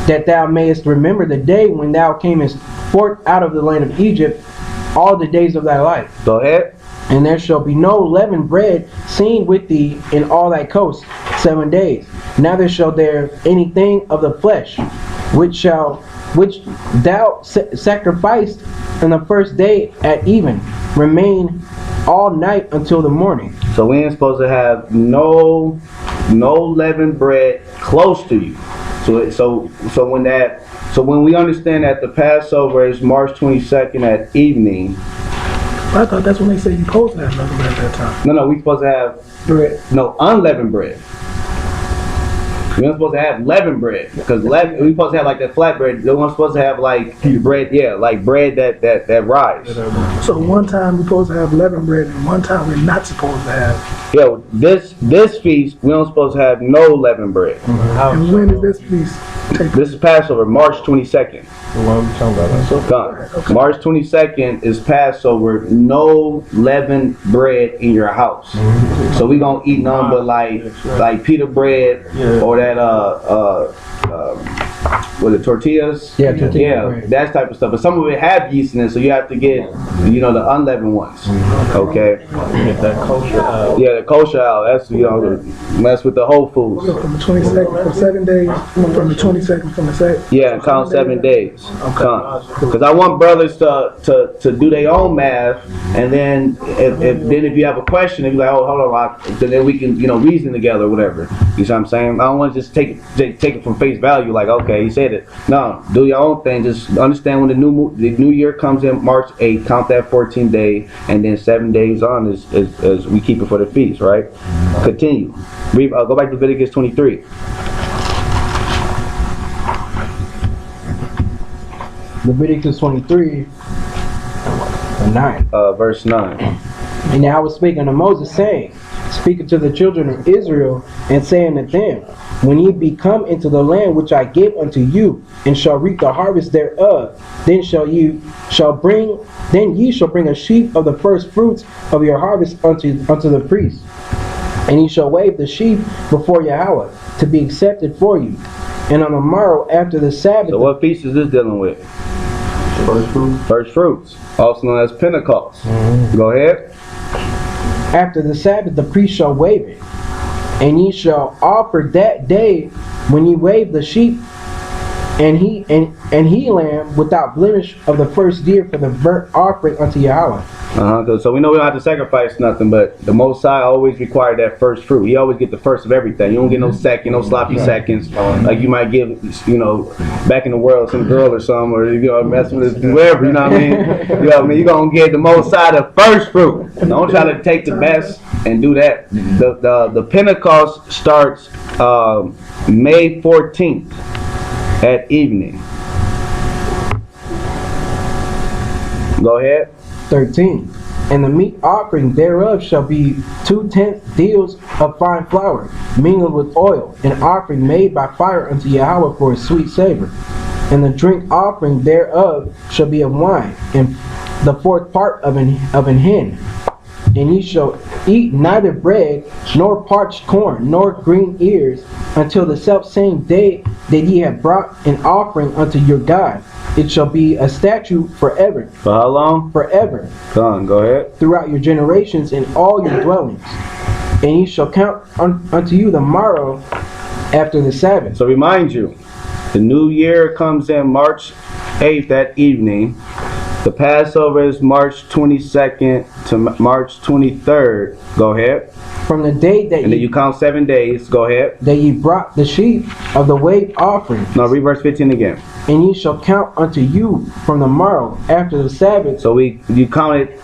B: that thou mayest remember the day when thou camest forth out of the land of Egypt all the days of thy life.
A: Go ahead.
B: And there shall be no leavened bread seen with thee in all thy coasts 7 days. Neither shall there anything of the flesh which thou sacrificed on the first day at even remain all night until the morning.
A: So we ain't supposed to have no leavened bread close to you. So when we understand that the Passover is March 22nd at evening.
D: I thought that's when they say you're supposed to have leavened bread at that time.
A: No, we supposed to have
D: bread.
A: No, unleavened bread. We're not supposed to have leavened bread, because we supposed to have like that flat bread. We're not supposed to have like bread, like bread that rise.
D: So one time we're supposed to have leavened bread, and one time we're not supposed to have.
A: This feast we don't supposed to have no leavened bread.
D: And when is this feast?
A: This is Passover, March 22nd.
C: What are we talking about?
A: Gone. March 22nd is Passover. No leavened bread in your house. So we gonna eat none but like pita bread or that what the tortillas?
B: Yeah, tortilla
A: Yeah,
B: bread.
A: that type of stuff. But some of it have yeast in it, so you have to get the unleavened ones. Okay.
C: Get that kosher out.
A: Yeah, the kosher out. That's mess with the whole foods.
D: From the 22nd for 7 days, from the 22nd from the 2nd.
A: Yeah, count 7 days. Because I want brothers to do their own math, and then if you have a question, if you're like, oh, hold on, then we can reason together or whatever. You see what I'm saying? I don't want to just take it from face value, like, okay, he said it. No, do your own thing. Just understand when the new year comes in, March 8th, count that 14th day, and then 7 days on is we keep it for the feast, right? Continue. Go back to Leviticus 23.
B: Leviticus 23, 9.
A: Verse 9.
B: And Yahweh spake unto Moses, saying, Speak unto the children of Israel, and say unto them, When ye be come into the land which I give unto you, and shall reap the harvest thereof, then ye shall bring a sheaf of the first fruits of your harvest unto the priest. And ye shall wave the sheaf before Yahweh, to be accepted for you. And on the morrow after the Sabbath.
A: So what feast is this dealing with?
C: First fruit.
A: First fruits, also known as Pentecost. Go ahead.
B: After the Sabbath the priest shall wave it, and ye shall offer that day when ye wave the sheep and he lamb without blemish of the first year for the burnt offering unto Yahweh.
A: So we know we don't have to sacrifice nothing, but the Most High always required that first fruit. He always get the first of everything. You don't get no second, no sloppy seconds, like you might give, back in the world, some girl or something, or messing with whoever. You know what I mean? You're gonna get the Most High the first fruit. Don't try to take the best and do that. The Pentecost starts May 14th at evening. Go ahead.
B: 13. And the meat offering thereof shall be 2/10 deals of fine flour, mingled with oil, an offering made by fire unto Yahweh for a sweet savor. And the drink offering thereof shall be of wine, and the fourth part of an hin. And ye shall eat neither bread, nor parched corn, nor green ears, until the selfsame day that ye have brought an offering unto your God. It shall be a statute forever.
A: For how long?
B: Forever.
A: Go ahead.
B: Throughout your generations in all your dwellings. And ye shall count unto you the morrow after the Sabbath.
A: So remind you, the new year comes in March 8th that evening. The Passover is March 22nd to March 23rd. Go ahead.
B: From the day that
A: And then you count 7 days. Go ahead.
B: that ye brought the sheep of the wave offering.
A: Now read verse 15 again.
B: And ye shall count unto you from the morrow after the Sabbath.
A: So you counted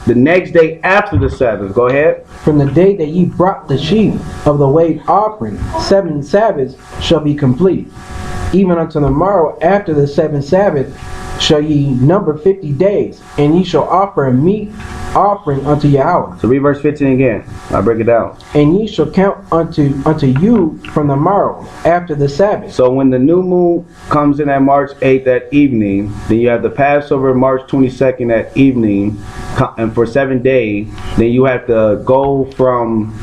A: the next day after the Sabbath. Go ahead.
B: From the day that ye brought the sheep of the wave offering, 7 Sabbaths shall be complete. Even unto the morrow after the 7th Sabbath shall ye number 50 days, and ye shall offer a meat offering unto Yahweh.
A: So read verse 15 again. I'll break it down.
B: And ye shall count unto you from the morrow after the Sabbath.
A: So when the new moon comes in at March 8th that evening, then you have the Passover March 22nd at evening, and for 7 days, then you have to go from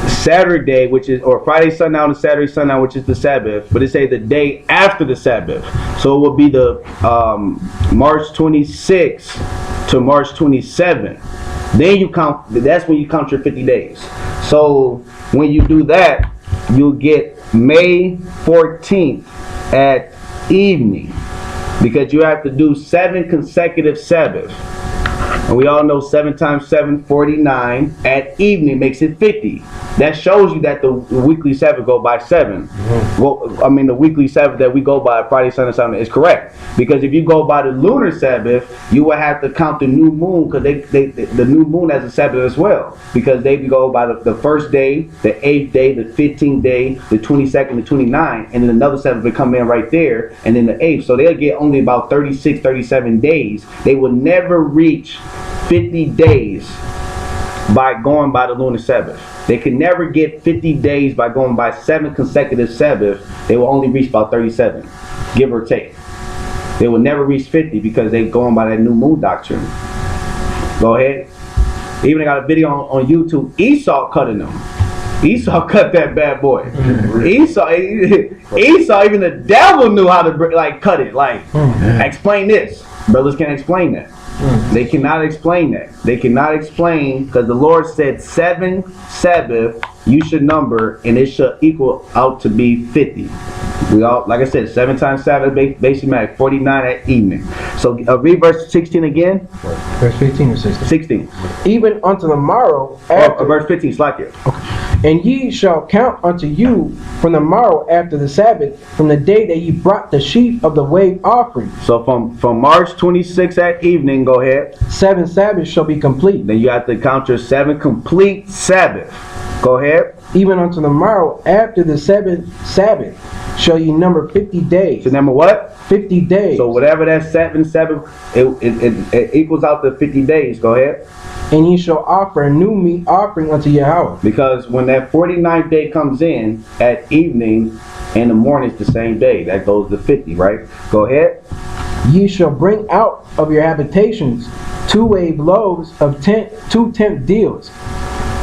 A: Saturday, or Friday sundown to Saturday sundown, which is the Sabbath, but it say the day after the Sabbath. So it will be the March 26th to March 27th. Then you count. That's when you count your 50 days. So when you do that, you'll get May 14th at evening, because you have to do 7 consecutive Sabbaths. And we all know 7 times 7, 49. At evening makes it 50. That shows you that the weekly Sabbath go by 7. Well, the weekly Sabbath that we go by, Friday, Sunday, Sunday, is correct. Because if you go by the lunar Sabbath, you will have to count the new moon, because the new moon has a Sabbath as well. Because they go by the first day, the 8th day, the 15th day, the 22nd, the 29th, and then another Sabbath will come in right there, and then the 8th. So they'll get only about 36, 37 days. They will never reach 50 days by going by the lunar Sabbath. They can never get 50 days by going by 7 consecutive Sabbaths. They will only reach about 37, give or take. They will never reach 50 because they're going by that new moon doctrine. Go ahead. Even I got a video on YouTube, Esau cutting them. Esau cut that bad boy. Esau, even the devil knew how to cut it. Explain this. Brothers can't explain that. They cannot explain that. They cannot explain, because the Lord said 7 Sabbath you should number, and it should equal out to be 50. We all, like I said, 7 times Sabbath basically makes 49 at evening. So read verse 16 again.
B: Verse 15 or 16?
A: 16.
B: Even unto the morrow after.
A: Verse 15, slack it.
B: Okay. And ye shall count unto you from the morrow after the Sabbath, from the day that ye brought the sheaf of the wave offering.
A: So from March 26 at evening, go ahead.
B: 7 Sabbaths shall be complete.
A: Then you have to count your 7 complete Sabbath. Go ahead.
B: Even unto the morrow after the 7th Sabbath shall ye number 50 days.
A: So number what?
B: 50 days.
A: So whatever that 7 it equals out to 50 days. Go ahead.
B: And ye shall offer a new meat offering unto Yahweh.
A: Because when that 49th day comes in at evening, and the morning is the same day. That goes to 50, right? Go ahead.
B: Ye shall bring out of your habitations 2 wave loaves of 2 tenth deals.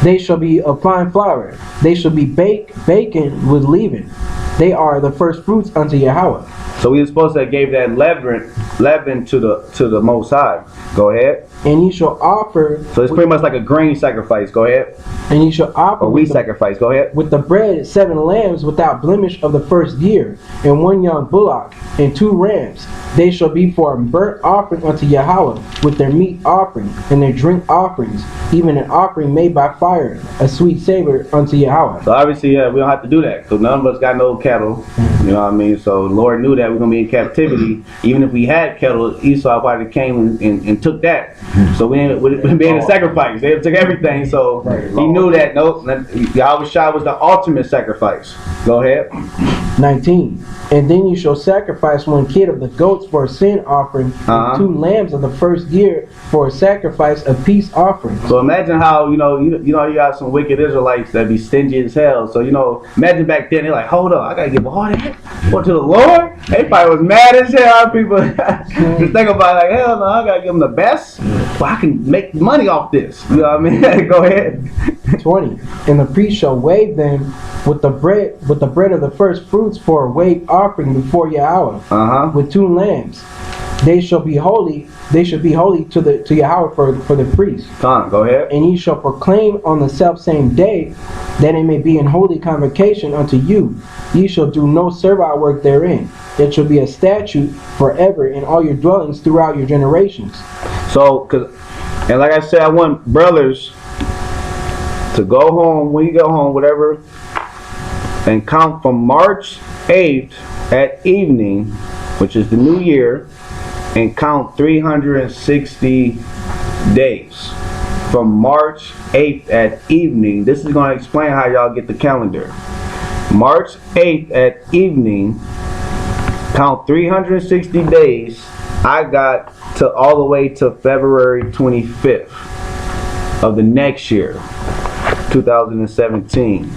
B: They shall be of fine flour. They shall be baken with leaven. They are the first fruits unto Yahweh.
A: So we were supposed to have gave that leaven to the Most High. Go ahead.
B: And ye shall offer.
A: So it's pretty much like a grain sacrifice. Go ahead.
B: And ye shall offer
A: a wheat sacrifice. Go ahead.
B: With the bread 7 lambs without blemish of the first year, and 1 young bullock, and 2 rams. They shall be for a burnt offering unto Yahweh, with their meat offering and their drink offerings, even an offering made by fire, a sweet savor unto Yahweh.
A: So obviously, we don't have to do that, because none of us got no cattle. You know what I mean? So the Lord knew that we're going to be in captivity. Even if we had cattle, Esau probably came and took that. So we didn't be in the sacrifice. They took everything. So he knew that. Nope. Yahweh was the ultimate sacrifice. Go ahead.
B: 19. And then you shall sacrifice 1 kid of the goats for a sin offering, and 2 lambs of the first year for a sacrifice of peace offering.
A: So imagine how, you got some wicked Israelites that be stingy as hell. So, imagine back then, they're like, hold up, I got to give all that? What, to the Lord? They probably was mad as hell. People just think about it, like, hell no, I got to give them the best. Well, I can make money off this. You know what I mean? Go ahead.
B: 20. And the priest shall wave them with the bread of the first fruits for a wave offering before Yahweh, with 2 lambs. They shall be holy. They should be holy to Yahweh for the priest.
A: Go ahead.
B: And ye shall proclaim on the self same day, that it may be in holy convocation unto you. Ye shall do no servile work therein. It shall be a statute forever in all your dwellings throughout your generations.
A: So, and like I said, I want brothers to go home, when you go home, whatever, and count from March 8th at evening, which is the new year, and count 360 days. From March 8th at evening, this is going to explain how y'all get the calendar. March 8th at evening, count 360 days, I got to all the way to February 25th of the next year, 2017.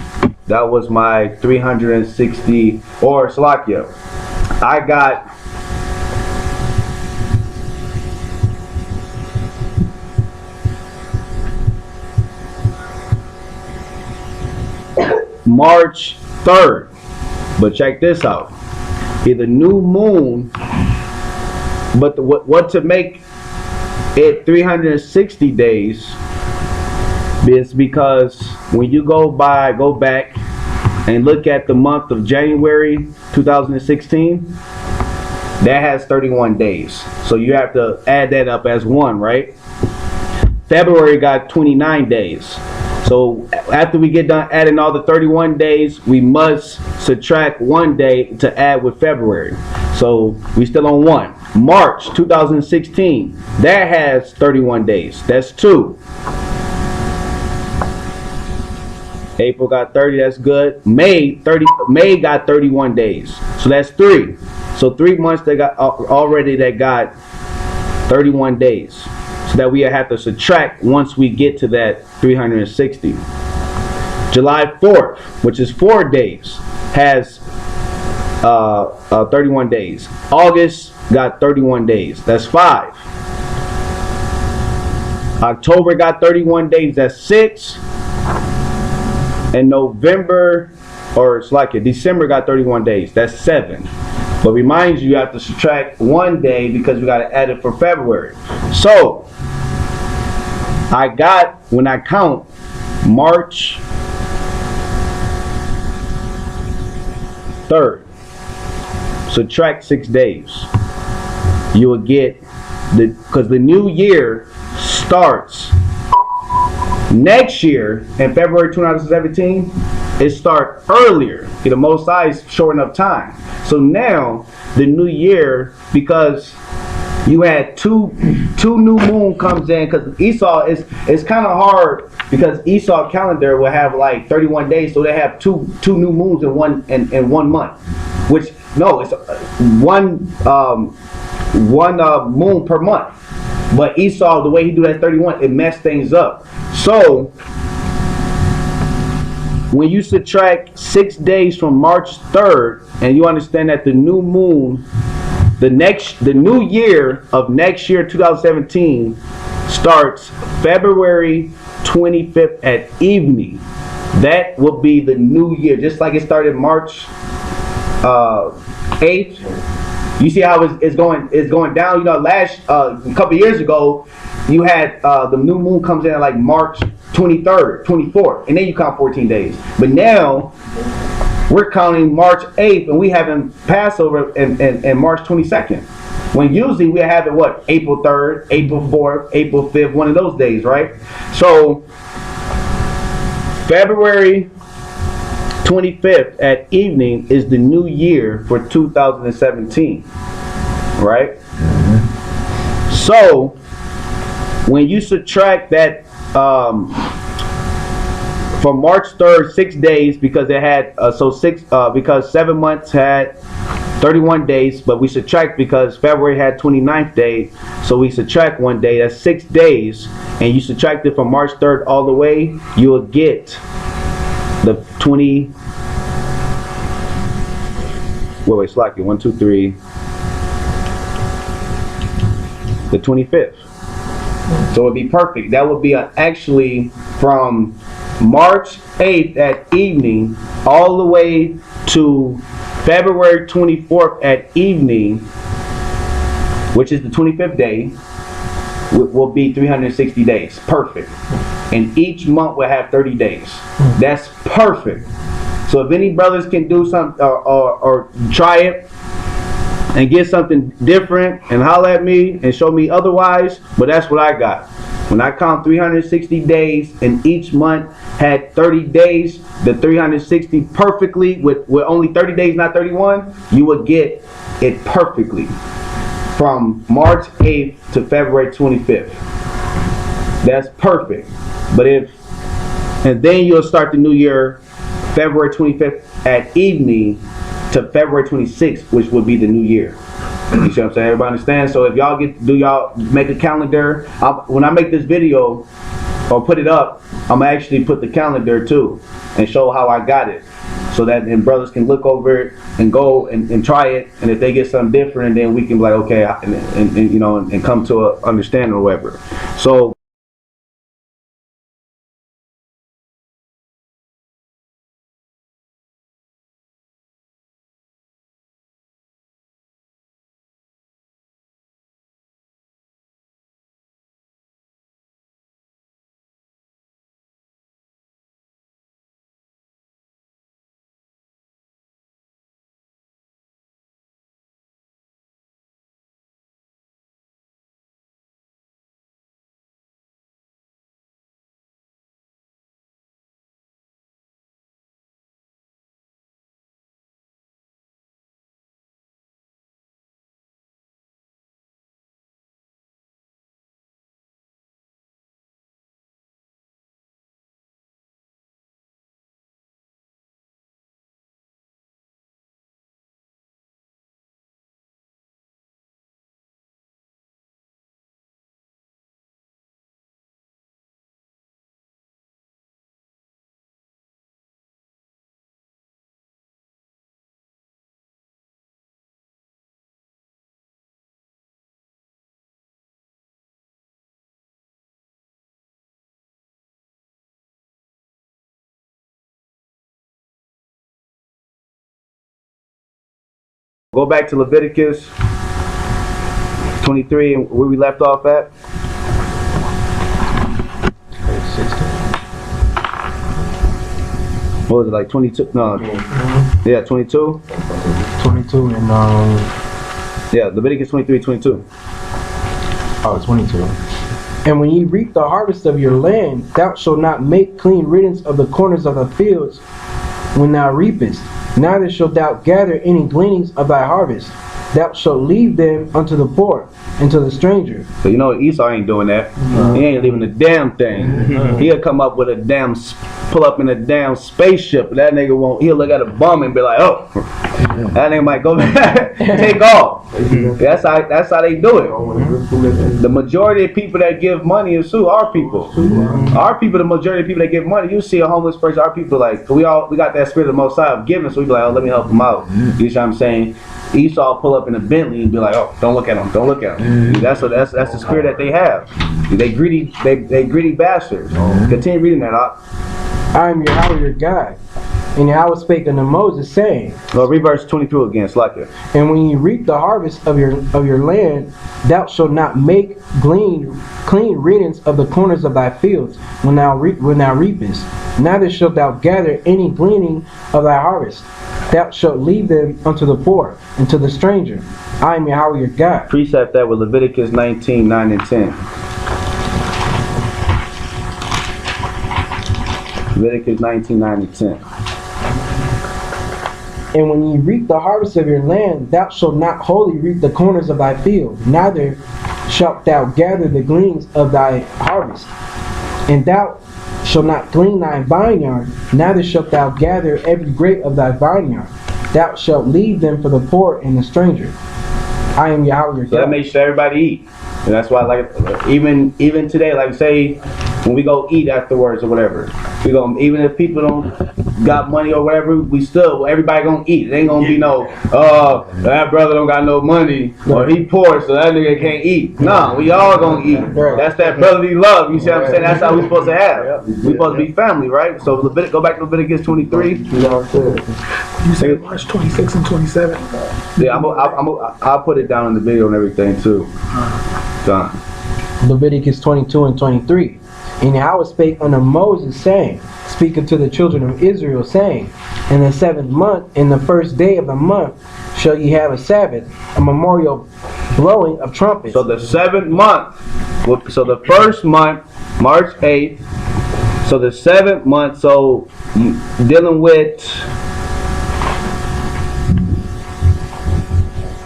A: That was my 360, or Salakia. I got March 3rd. But check this out. Either new moon, but what to make it 360 days is because when you go back and look at the month of January 2016, that has 31 days. So you have to add that up as 1, right? February got 29 days. So after we get done adding all the 31 days, we must subtract 1 day to add with February. So we still on 1. March 2016, that has 31 days. That's 2. April got 30, that's good. May got 31 days. So that's 3. So 3 months they got already that got 31 days. so that we have to subtract once we get to that 360. July 4th, which is 4 days, has 31 days. August got 31 days. That's 5. October got 31 days. That's 6. And November, or it's like it, December got 31 days. That's 7. But remind you have to subtract 1 day because we got to add it for February. So I got, when I count March 3rd, subtract 6 days, you will get because the new year starts next year in February 2017. It starts earlier. The Most High is shorten up time. So now the new year, because you had two new moon comes in, because Esau is kind of hard because Esau calendar will have like 31 days, so they have two new moons in one month. Which no, it's one moon per month. But Esau, the way he do that 31, it messed things up. So when you subtract 6 days from March 3rd, and you understand that the new moon, the new year of next year, 2017, starts February 25th at evening. That will be the new year, just like it started March 8th. You see how it's going down. You know, last a couple years ago, you had the new moon comes in at like March 23rd, 24th, and then you count 14 days. But now we're counting March 8th, and we having Passover and March 22nd. When usually we have it what, April 3rd, April 4th, April 5th, one of those days, right? So February 25th at evening is the new year for 2017, right? So when you subtract that from March 3rd, 6 days, because it had because 7 months had 31 days, but we subtract because February had 29th day, so we subtract 1 day. That's 6 days, and you subtract it from March 3rd all the way, you will get the 20. Wait, slack it. 1, 2, 3. The 25th. So it would be perfect. That would be actually from March 8th at evening all the way to February 24th at evening, which is the 25th day, will be 360 days. Perfect. And each month will have 30 days. That's perfect. So if any brothers can do something or try it and get something different and holler at me and show me otherwise, but that's what I got. When I count 360 days and each month had 30 days, the 360 perfectly with only 30 days, not 31, you would get it perfectly from March 8th to February 25th. That's perfect. But and then you'll start the new year February 25th at evening to February 26th, which would be the new year. You see what I'm saying? Everybody understand? So if y'all y'all make a calendar, when I make this video or put it up, I'm gonna actually put the calendar too and show how I got it, so that then brothers can look over it and go and try it, and if they get something different, then we can be like, okay, and you know, and come to a understanding or whatever. So Go back to Leviticus 23 and where we left off at. What was it, like 22? No. Yeah, 22?
B: 22 and
A: Yeah, Leviticus 23, 22.
B: oh, 22. And when ye reap the harvest of your land, thou shalt not make clean riddance of the corners of the fields when thou reapest, neither shalt thou gather any gleanings of thy harvest. Thou shalt leave them unto the poor and to the stranger.
A: So you know Esau ain't doing that. He ain't leaving a damn thing. He'll come up with a damn, pull up in a damn spaceship. That nigga won't, he'll look at a bum and be like, oh, that nigga might go back, take off. That's how they do it. The majority of people that give money is who? Our people. Our people, the majority of people that give money, you see a homeless person, our people like, we got that spirit of the Most High of giving, so we be like, oh, let me help them out. You know what I'm saying? Esau pull up in a Bentley and be like, oh, don't look at him, don't look at him. That's the spirit that they have. They greedy bastards. Continue reading that up.
B: I am Yahweh your God. And Yahweh spake unto Moses, saying,
A: Well, read verse 22 again, Slacker.
B: and when ye reap the harvest of your land, thou shalt not make clean riddance of the corners of thy fields when thou reapest, neither shalt thou gather any gleaning of thy harvest. Thou shalt leave them unto the poor and to the stranger. I am Yahweh your God.
A: Precept that with Leviticus 19, 9 and 10. Leviticus 19, 9 and 10.
B: And when ye reap the harvest of your land, thou shalt not wholly reap the corners of thy field, neither shalt thou gather the gleanings of thy harvest. And thou shalt not glean thy vineyard, neither shalt thou gather every grape of thy vineyard. Thou shalt leave them for the poor and the stranger. I am Yahweh your God.
A: So that makes sure everybody eat. And that's why, like, even today, like, say, when we go eat afterwards or whatever, we go, even if people don't got money or whatever, we still, everybody gonna eat. It ain't gonna be no, that brother don't got no money, or he poor, so that nigga can't eat. No, we all gonna eat. That's that brotherly love, you see what I'm saying? That's how we supposed to have. We supposed to be family, right? So go back to Leviticus 23.
D: You said March 26 and 27.
A: Yeah, I'll put it down in the video and everything too. Done.
B: Leviticus 22 and 23. And Yahweh spake unto Moses, saying, speaking to the children of Israel, saying, in the 7th month, in the first day of the month, shall ye have a Sabbath, a memorial blowing of trumpets.
A: So the 7th month, so the first month, March 8th, so the 7th month, so dealing with,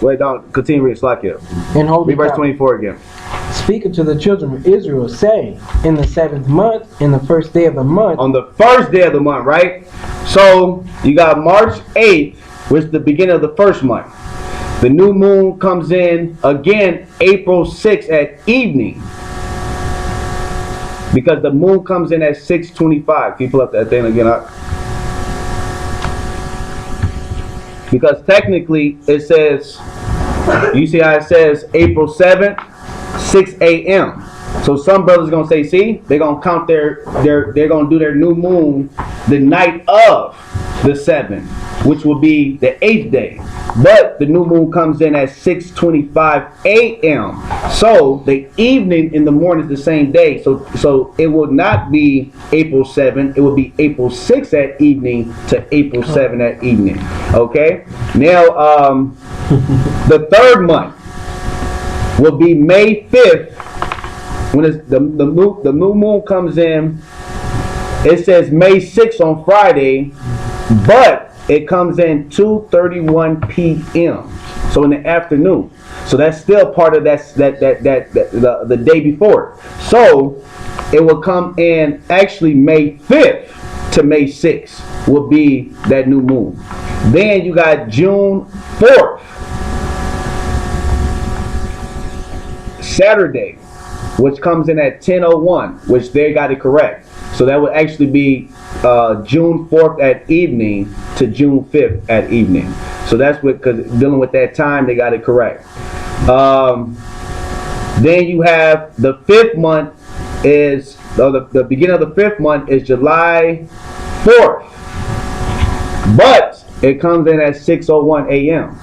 A: wait, don't, continue reading, slack here.
B: And hold
A: Read verse 24 again.
B: Speaking to the children of Israel, saying, in the 7th month, in the first day of the month.
A: On the first day of the month, right? So you got March 8th, which is the beginning of the first month. The new moon comes in again April 6th at evening. Because the moon comes in at 6:25. Can you pull up that thing again? Because technically it says, you see how it says April 7th, 6 a.m. So some brothers gonna say, see, they're gonna count they're gonna do their new moon the night of the 7th, which will be the 8th day. But the new moon comes in at 6:25 a.m. So the evening in the morning is the same day. So it will not be April 7th. It will be April 6th at evening to April 7th at evening. Okay. Now the 3rd month will be May 5th. When it's the new moon comes in, it says May 6th on Friday, but it comes in 2:31 p.m. So in the afternoon. So that's still part of the day before. So it will come in actually May 5th to May 6th will be that new moon. Then you got June 4th, Saturday, which comes in at 10:01, which they got it correct. So that would actually be June 4th at evening to June 5th at evening. So that's what, because dealing with that time, they got it correct. Then you have the 5th month is, the beginning of the 5th month is July 4th. But it comes in at 6:01 a.m.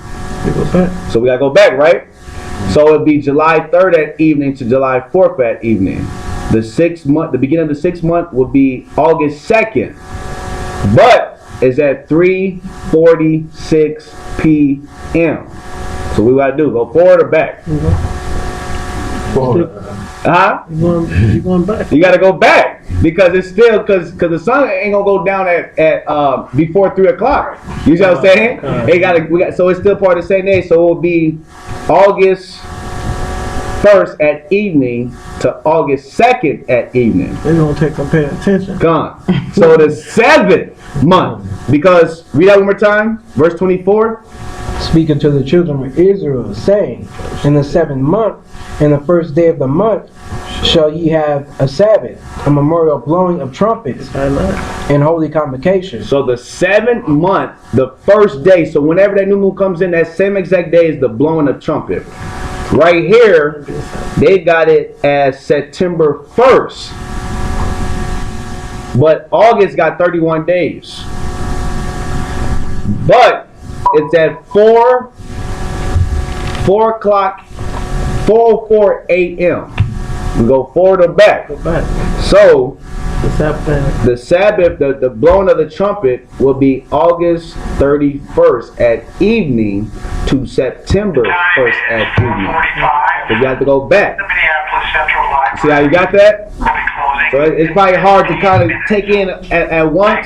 C: We go back.
A: So we gotta go back, right? So it'd be July 3rd at evening to July 4th at evening. The beginning of the 6th month would be August 2nd. But it's at 3:46 p.m. So we gotta do, go forward or back?
C: Forward.
A: Huh?
D: You going back?
A: You gotta go back because it's still because the sun ain't gonna go down at before 3 o'clock. You see what I'm saying? So it's still part of the same day. So it will be August 1st at evening to August 2nd at evening.
D: They gonna take some paying attention.
A: Gone. So the 7th month, because read that one more time, verse 24.
B: Speaking to the children of Israel, saying, in the 7th month, in the first day of the month, shall ye have a Sabbath, a memorial blowing of trumpets, and holy convocation.
A: So the 7th month, the first day, so whenever that new moon comes in, that same exact day is the blowing of trumpet. Right here, they got it as September 1st. But August got 31 days. But it's at 4 o'clock, 4:04 a.m. We go forward or back.
D: Go back.
A: So
D: The
A: the Sabbath, the blowing of the trumpet will be August 31st at evening to September 1st at evening. So you have to go back. See how you got that? So it's probably hard to kind of take in at once.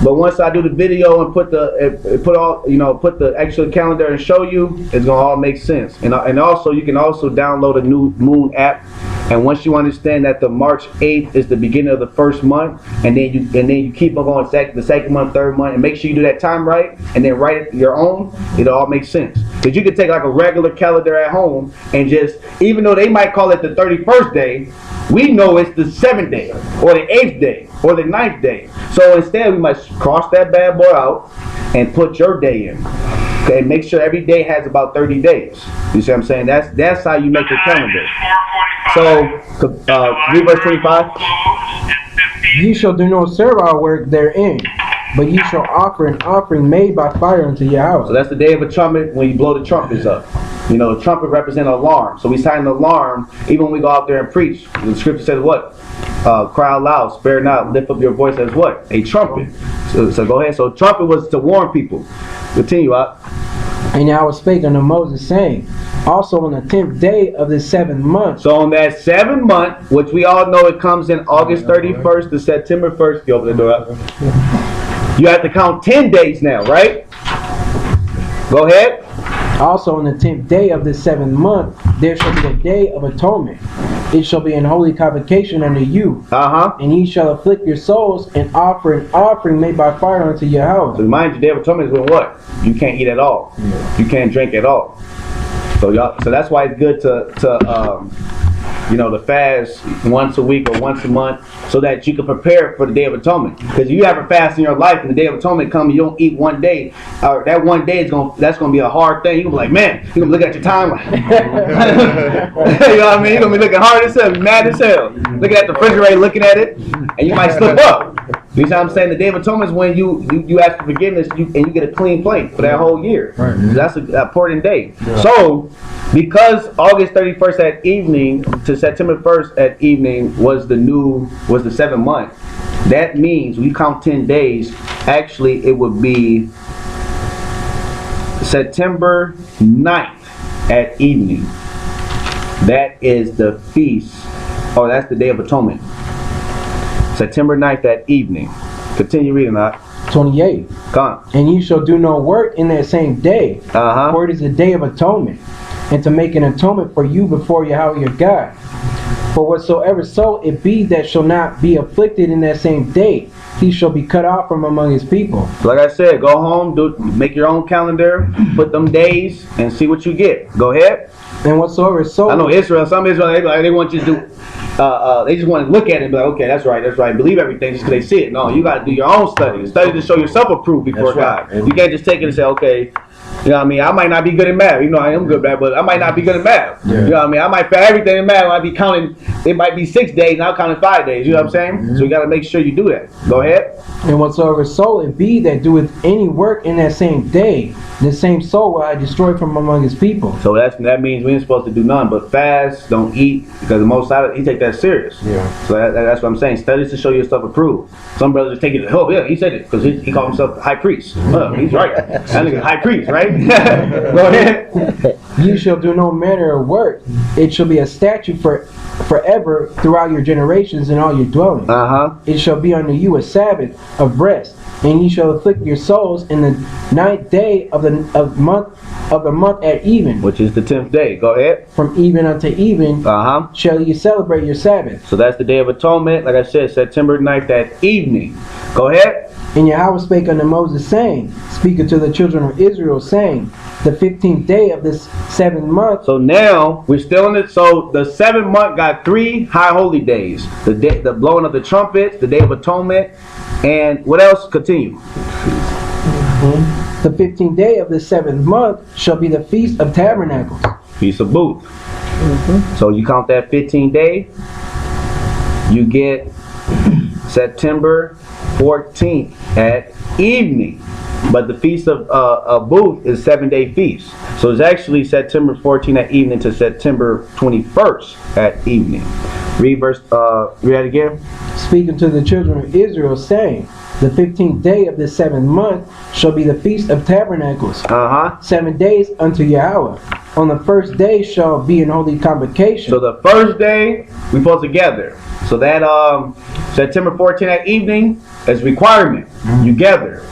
A: But once I do the video and put the actual calendar and show you, it's gonna all make sense. And also you can also download a new moon app. And once you understand that the March 8th is the beginning of the first month, and then you keep on going the second month, third month, and make sure you do that time right, and then write it your own, it all makes sense. Because you could take like a regular calendar at home and just, even though they might call it the 31st day, we know it's the 7th day, or the 8th day, or the 9th day. So instead we must cross that bad boy out and put your day in. Okay, make sure every day has about 30 days. You see what I'm saying? That's how you make your calendar. So, read verse 25.
B: Ye shall do no servile work therein, but ye shall offer an offering made by fire unto your house.
A: So that's the day of a trumpet when you blow the trumpets up. You know, the trumpet represents an alarm. So we sound an alarm even when we go out there and preach. The scripture says what? Cry out loud, spare not, lift up your voice as what? A trumpet. So go ahead. So trumpet was to warn people. Continue out.
B: And Yahweh spake unto Moses, saying, also on the 10th day of the 7th month.
A: So on that 7th month, which we all know it comes in August 31st to September 1st. You open the door up. You have to count 10 days now, right? Go ahead.
B: Also on the 10th day of the 7th month, there shall be a day of atonement. It shall be an holy convocation unto you. And ye shall afflict your souls and offer an offering made by fire unto your house.
A: So mind you, Day of Atonement is when what? You can't eat at all. You can't drink at all. So that's why it's good to fast once a week or once a month so that you can prepare for the Day of Atonement. Because you have a fast in your life and the Day of Atonement comes, you don't eat one day, that one day that's gonna be a hard thing. You're gonna be like, man, you're gonna look at your time like, you know what I mean? You're gonna be looking hard as hell, mad as hell. Looking at the refrigerator, looking at it, and you might slip up. You know what I'm saying? The Day of Atonement is when you ask for forgiveness and you get a clean plate for that whole year. Right. So that's an important day. Yeah. So, because August 31st at evening to September 1st at evening was the 7th month, that means we count 10 days. Actually, it would be September 9th at evening. That is the feast. Oh, that's the Day of Atonement. September 9th at evening. Continue reading that.
B: 28.
A: Come.
B: And ye shall do no work in that same day, for it is the Day of Atonement, and to make an atonement for you before Yahweh your God. For whatsoever soul it be that shall not be afflicted in that same day, he shall be cut off from among his people.
A: Like I said, go home, make your own calendar, put them days, and see what you get. Go ahead.
B: And whatsoever soul...
A: I know some Israel, they want you to do... they just want to look at it and be like, okay, that's right, believe everything just because they see it. No, you got to do your own study to show yourself approved before God. You can't just take it and say, okay, You know what I mean? I might not be good at math. You know, I am good at math, but I might not be good at math.
C: Yeah.
A: You know what I mean? I might fail everything in math. I might be counting, it might be 6 days, and I'm counting 5 days. You know what I'm saying? So you got to make sure you do that. Go ahead.
B: And whatsoever soul it be that doeth any work in that same day, the same soul will I destroy from among his people.
A: So that means we ain't supposed to do none but fast, don't eat, because the Most High, he take that serious.
B: Yeah.
A: So that's what I'm saying. Study to show yourself approved. Some brothers just take it, oh yeah, he said it, because he called himself the high priest. He's right. That nigga high priest, right? Go ahead.
B: You shall do no manner of work. It shall be a statute forever throughout your generations and all your dwellings. It shall be unto you a Sabbath of rest, and ye shall afflict your souls in the 9th day of the month at even.
A: Which is the 10th day. Go ahead.
B: From even unto even shall ye celebrate your Sabbath.
A: So that's the Day of Atonement. Like I said, September 9th at evening. Go ahead.
B: And Yahweh spake unto Moses, saying, speak unto the children of Israel, saying, the 15th day of this 7th month.
A: So now we're still in it. So the 7th month got 3 high holy days: the blowing of the trumpets, the Day of Atonement, and what else? Continue.
B: The 15th day of the 7th month shall be the Feast of Tabernacles.
A: Feast of Booths. So you count that 15th day, you get September 14th at evening. But the Feast of Booth is 7-day feast. So it's actually September 14th at evening to September 21st at evening. Read that again.
B: Speaking to the children of Israel, saying, the 15th day of the 7th month shall be the Feast of Tabernacles. 7 days unto Yahweh. On the first day shall be an holy convocation.
A: So the first day we supposed to gather. So that September 14th at evening is requirement. You gather.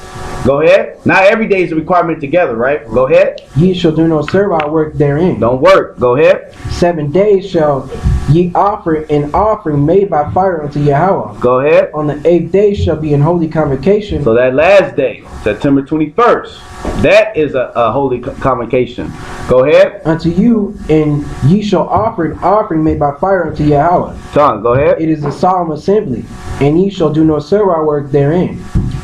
A: Go ahead. Not every day is a requirement together, right? Go ahead.
B: Ye shall do no servile work therein.
A: Don't work. Go ahead.
B: 7 days shall ye offer an offering made by fire unto Yahweh.
A: Go ahead.
B: On the 8th day shall be an holy convocation.
A: So that last day, September 21st, that is a holy convocation. Go ahead.
B: Unto you, and ye shall offer an offering made by fire unto Yahweh.
A: John, go ahead.
B: It is a solemn assembly, and ye shall do no servile work therein.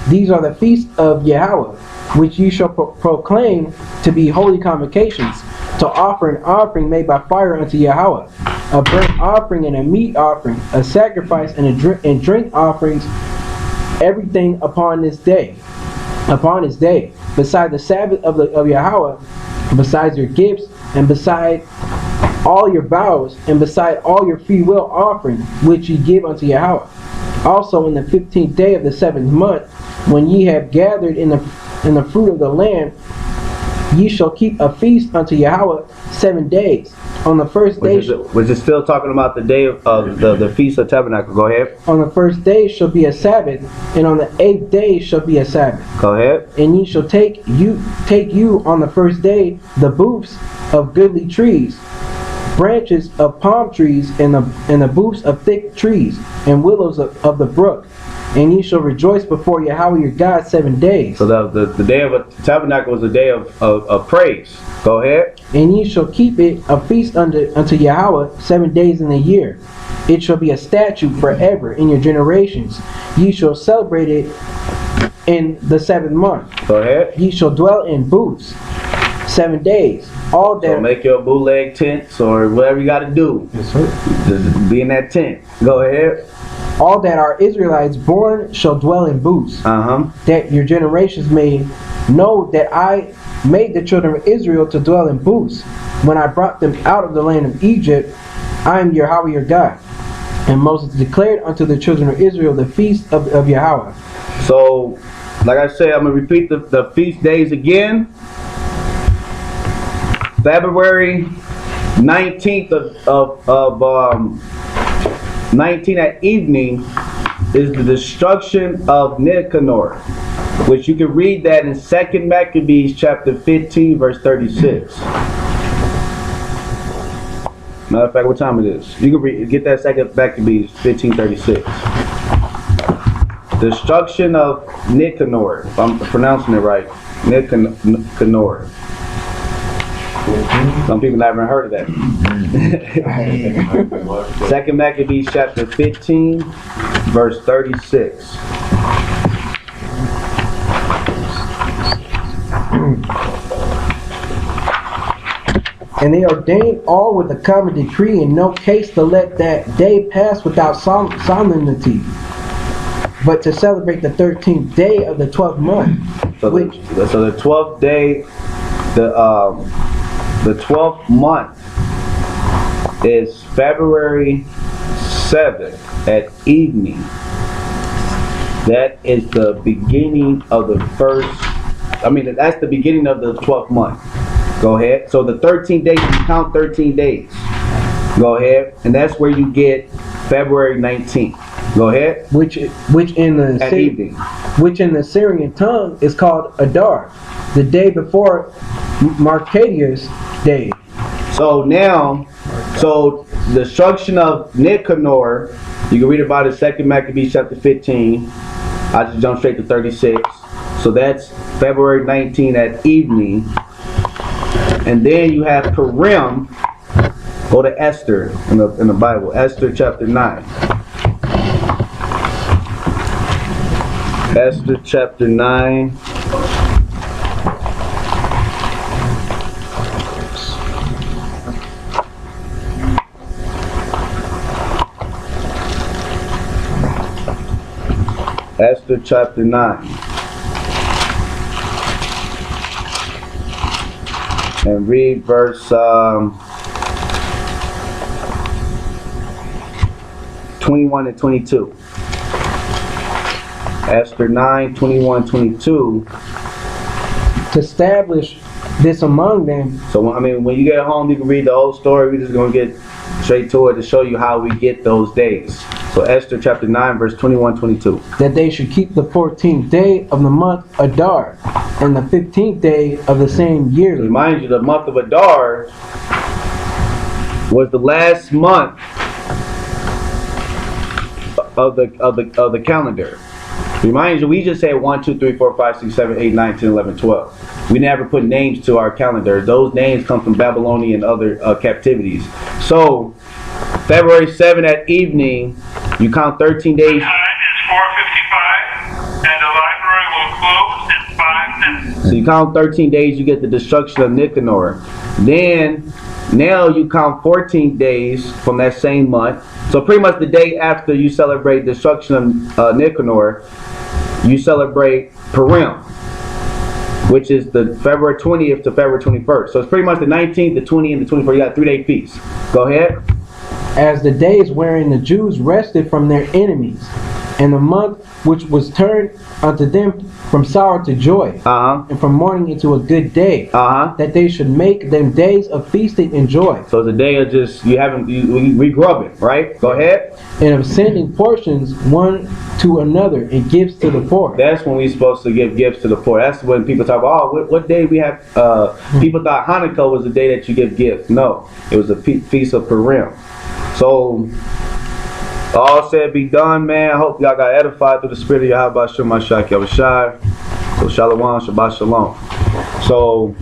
B: These are the feasts of Yahweh, which ye shall proclaim to be holy convocations, to offer an offering made by fire unto Yahweh, a burnt offering and a meat offering, a sacrifice and drink offerings, everything upon this day, beside the Sabbath of Yahweh, besides your gifts, and beside all your vows, and beside all your free will offerings, which ye give unto Yahweh. Also in the 15th day of the 7th month, when ye have gathered in the fruit of the land, ye shall keep a feast unto Yahweh 7 days. On the first day,
A: which is still talking about the day of the Feast of Tabernacle. Go ahead.
B: On the first day shall be a Sabbath, and on the 8th day shall be a Sabbath.
A: Go ahead.
B: And ye shall take you on the first day the booths of goodly trees, branches of palm trees, and the booths of thick trees, and willows of the brook. And ye shall rejoice before Yahweh your God 7 days.
A: So the day of a tabernacle was a day of praise. Go ahead.
B: And ye shall keep it a feast unto Yahweh 7 days in the year. It shall be a statute forever in your generations. Ye shall celebrate it in the 7th month.
A: Go ahead.
B: Ye shall dwell in booths 7 days. All that.
A: So make your bootleg tents or whatever you got to do.
B: Yes, sir.
A: Just be in that tent. Go ahead.
B: All that are Israelites born shall dwell in booths. That your generations may know that I made the children of Israel to dwell in booths. When I brought them out of the land of Egypt, I am Yahweh your God. And Moses declared unto the children of Israel the feast of Yahweh.
A: So, like I said, I'm going to repeat the feast days again. February 19th of 19 at evening is the destruction of Nicanor, which you can read that in 2 Maccabees chapter 15 verse 36. Matter of fact, what time it is? You can get that 2 Maccabees 15:36. Destruction of Nicanor, if I'm pronouncing it right. Nicanor. Some people haven't heard of that. 2 Maccabees chapter 15, verse 36.
B: And they ordained all with a common decree in no case to let that day pass without solemnity, but to celebrate the 13th day of the 12th month.
A: So the 12th day, the 12th month is February 7th at evening. That is the beginning of the that's the beginning of the 12th month. Go ahead. So the 13 days, you count 13 days. Go ahead. And that's where you get February 19th. Go ahead.
B: Which in the
A: evening.
B: Which in the Syrian tongue is called Adar, the day before Marcadius Day.
A: So now, the destruction of Nicanor, you can read about it 2 Maccabees chapter 15. I just jumped straight to 36. So that's February 19 at evening. And then you have Purim. Go to Esther in the Bible. Esther chapter 9. Esther chapter 9. Esther chapter 9. And read verse 21 and 22. Esther 9, 21, 22.
B: To establish this among them.
A: So, when you get home, you can read the whole story. We're just going to get straight to it to show you how we get those days. So, Esther chapter 9, verse 21, 22.
B: That they should keep the 14th day of the month Adar, and the 15th day of the same year.
A: Remind you, the month of Adar was the last month of the calendar. Remind you, we just said 1, 2, 3, 4, 5, 6, 7, 8, 9, 10, 11, 12. We never put names to our calendar. Those names come from Babylonian and other captivities. So, February 7 at evening, you count 13 days.
C: Time is 4:55, and the library will close in 5 minutes.
A: So you count 13 days, you get the destruction of Nicanor. Then, now you count 14 days from that same month. So pretty much the day after you celebrate destruction of Nicanor, you celebrate Purim, which is the February 20th to February 21st. So it's pretty much the 19th, the 20th, and the 21st. You got a 3-day feast. Go ahead.
B: As the days wherein the Jews rested from their enemies, and the month which was turned unto them from sorrow to joy, and from mourning into a good day, that they should make them days of feasting and joy.
A: So it's a day of just, we grub it, right? Go ahead.
B: And of sending portions one to another and gifts to the poor.
A: That's when we're supposed to give gifts to the poor. That's when people talk about, what day we have, people thought Hanukkah was the day that you give gifts. No, it was a feast of Purim. So, all said be done, man. I hope y'all got edified through the spirit of Yahweh Shem Mashiach Yahushua. So, Shalom, Shabbat Shalom. So,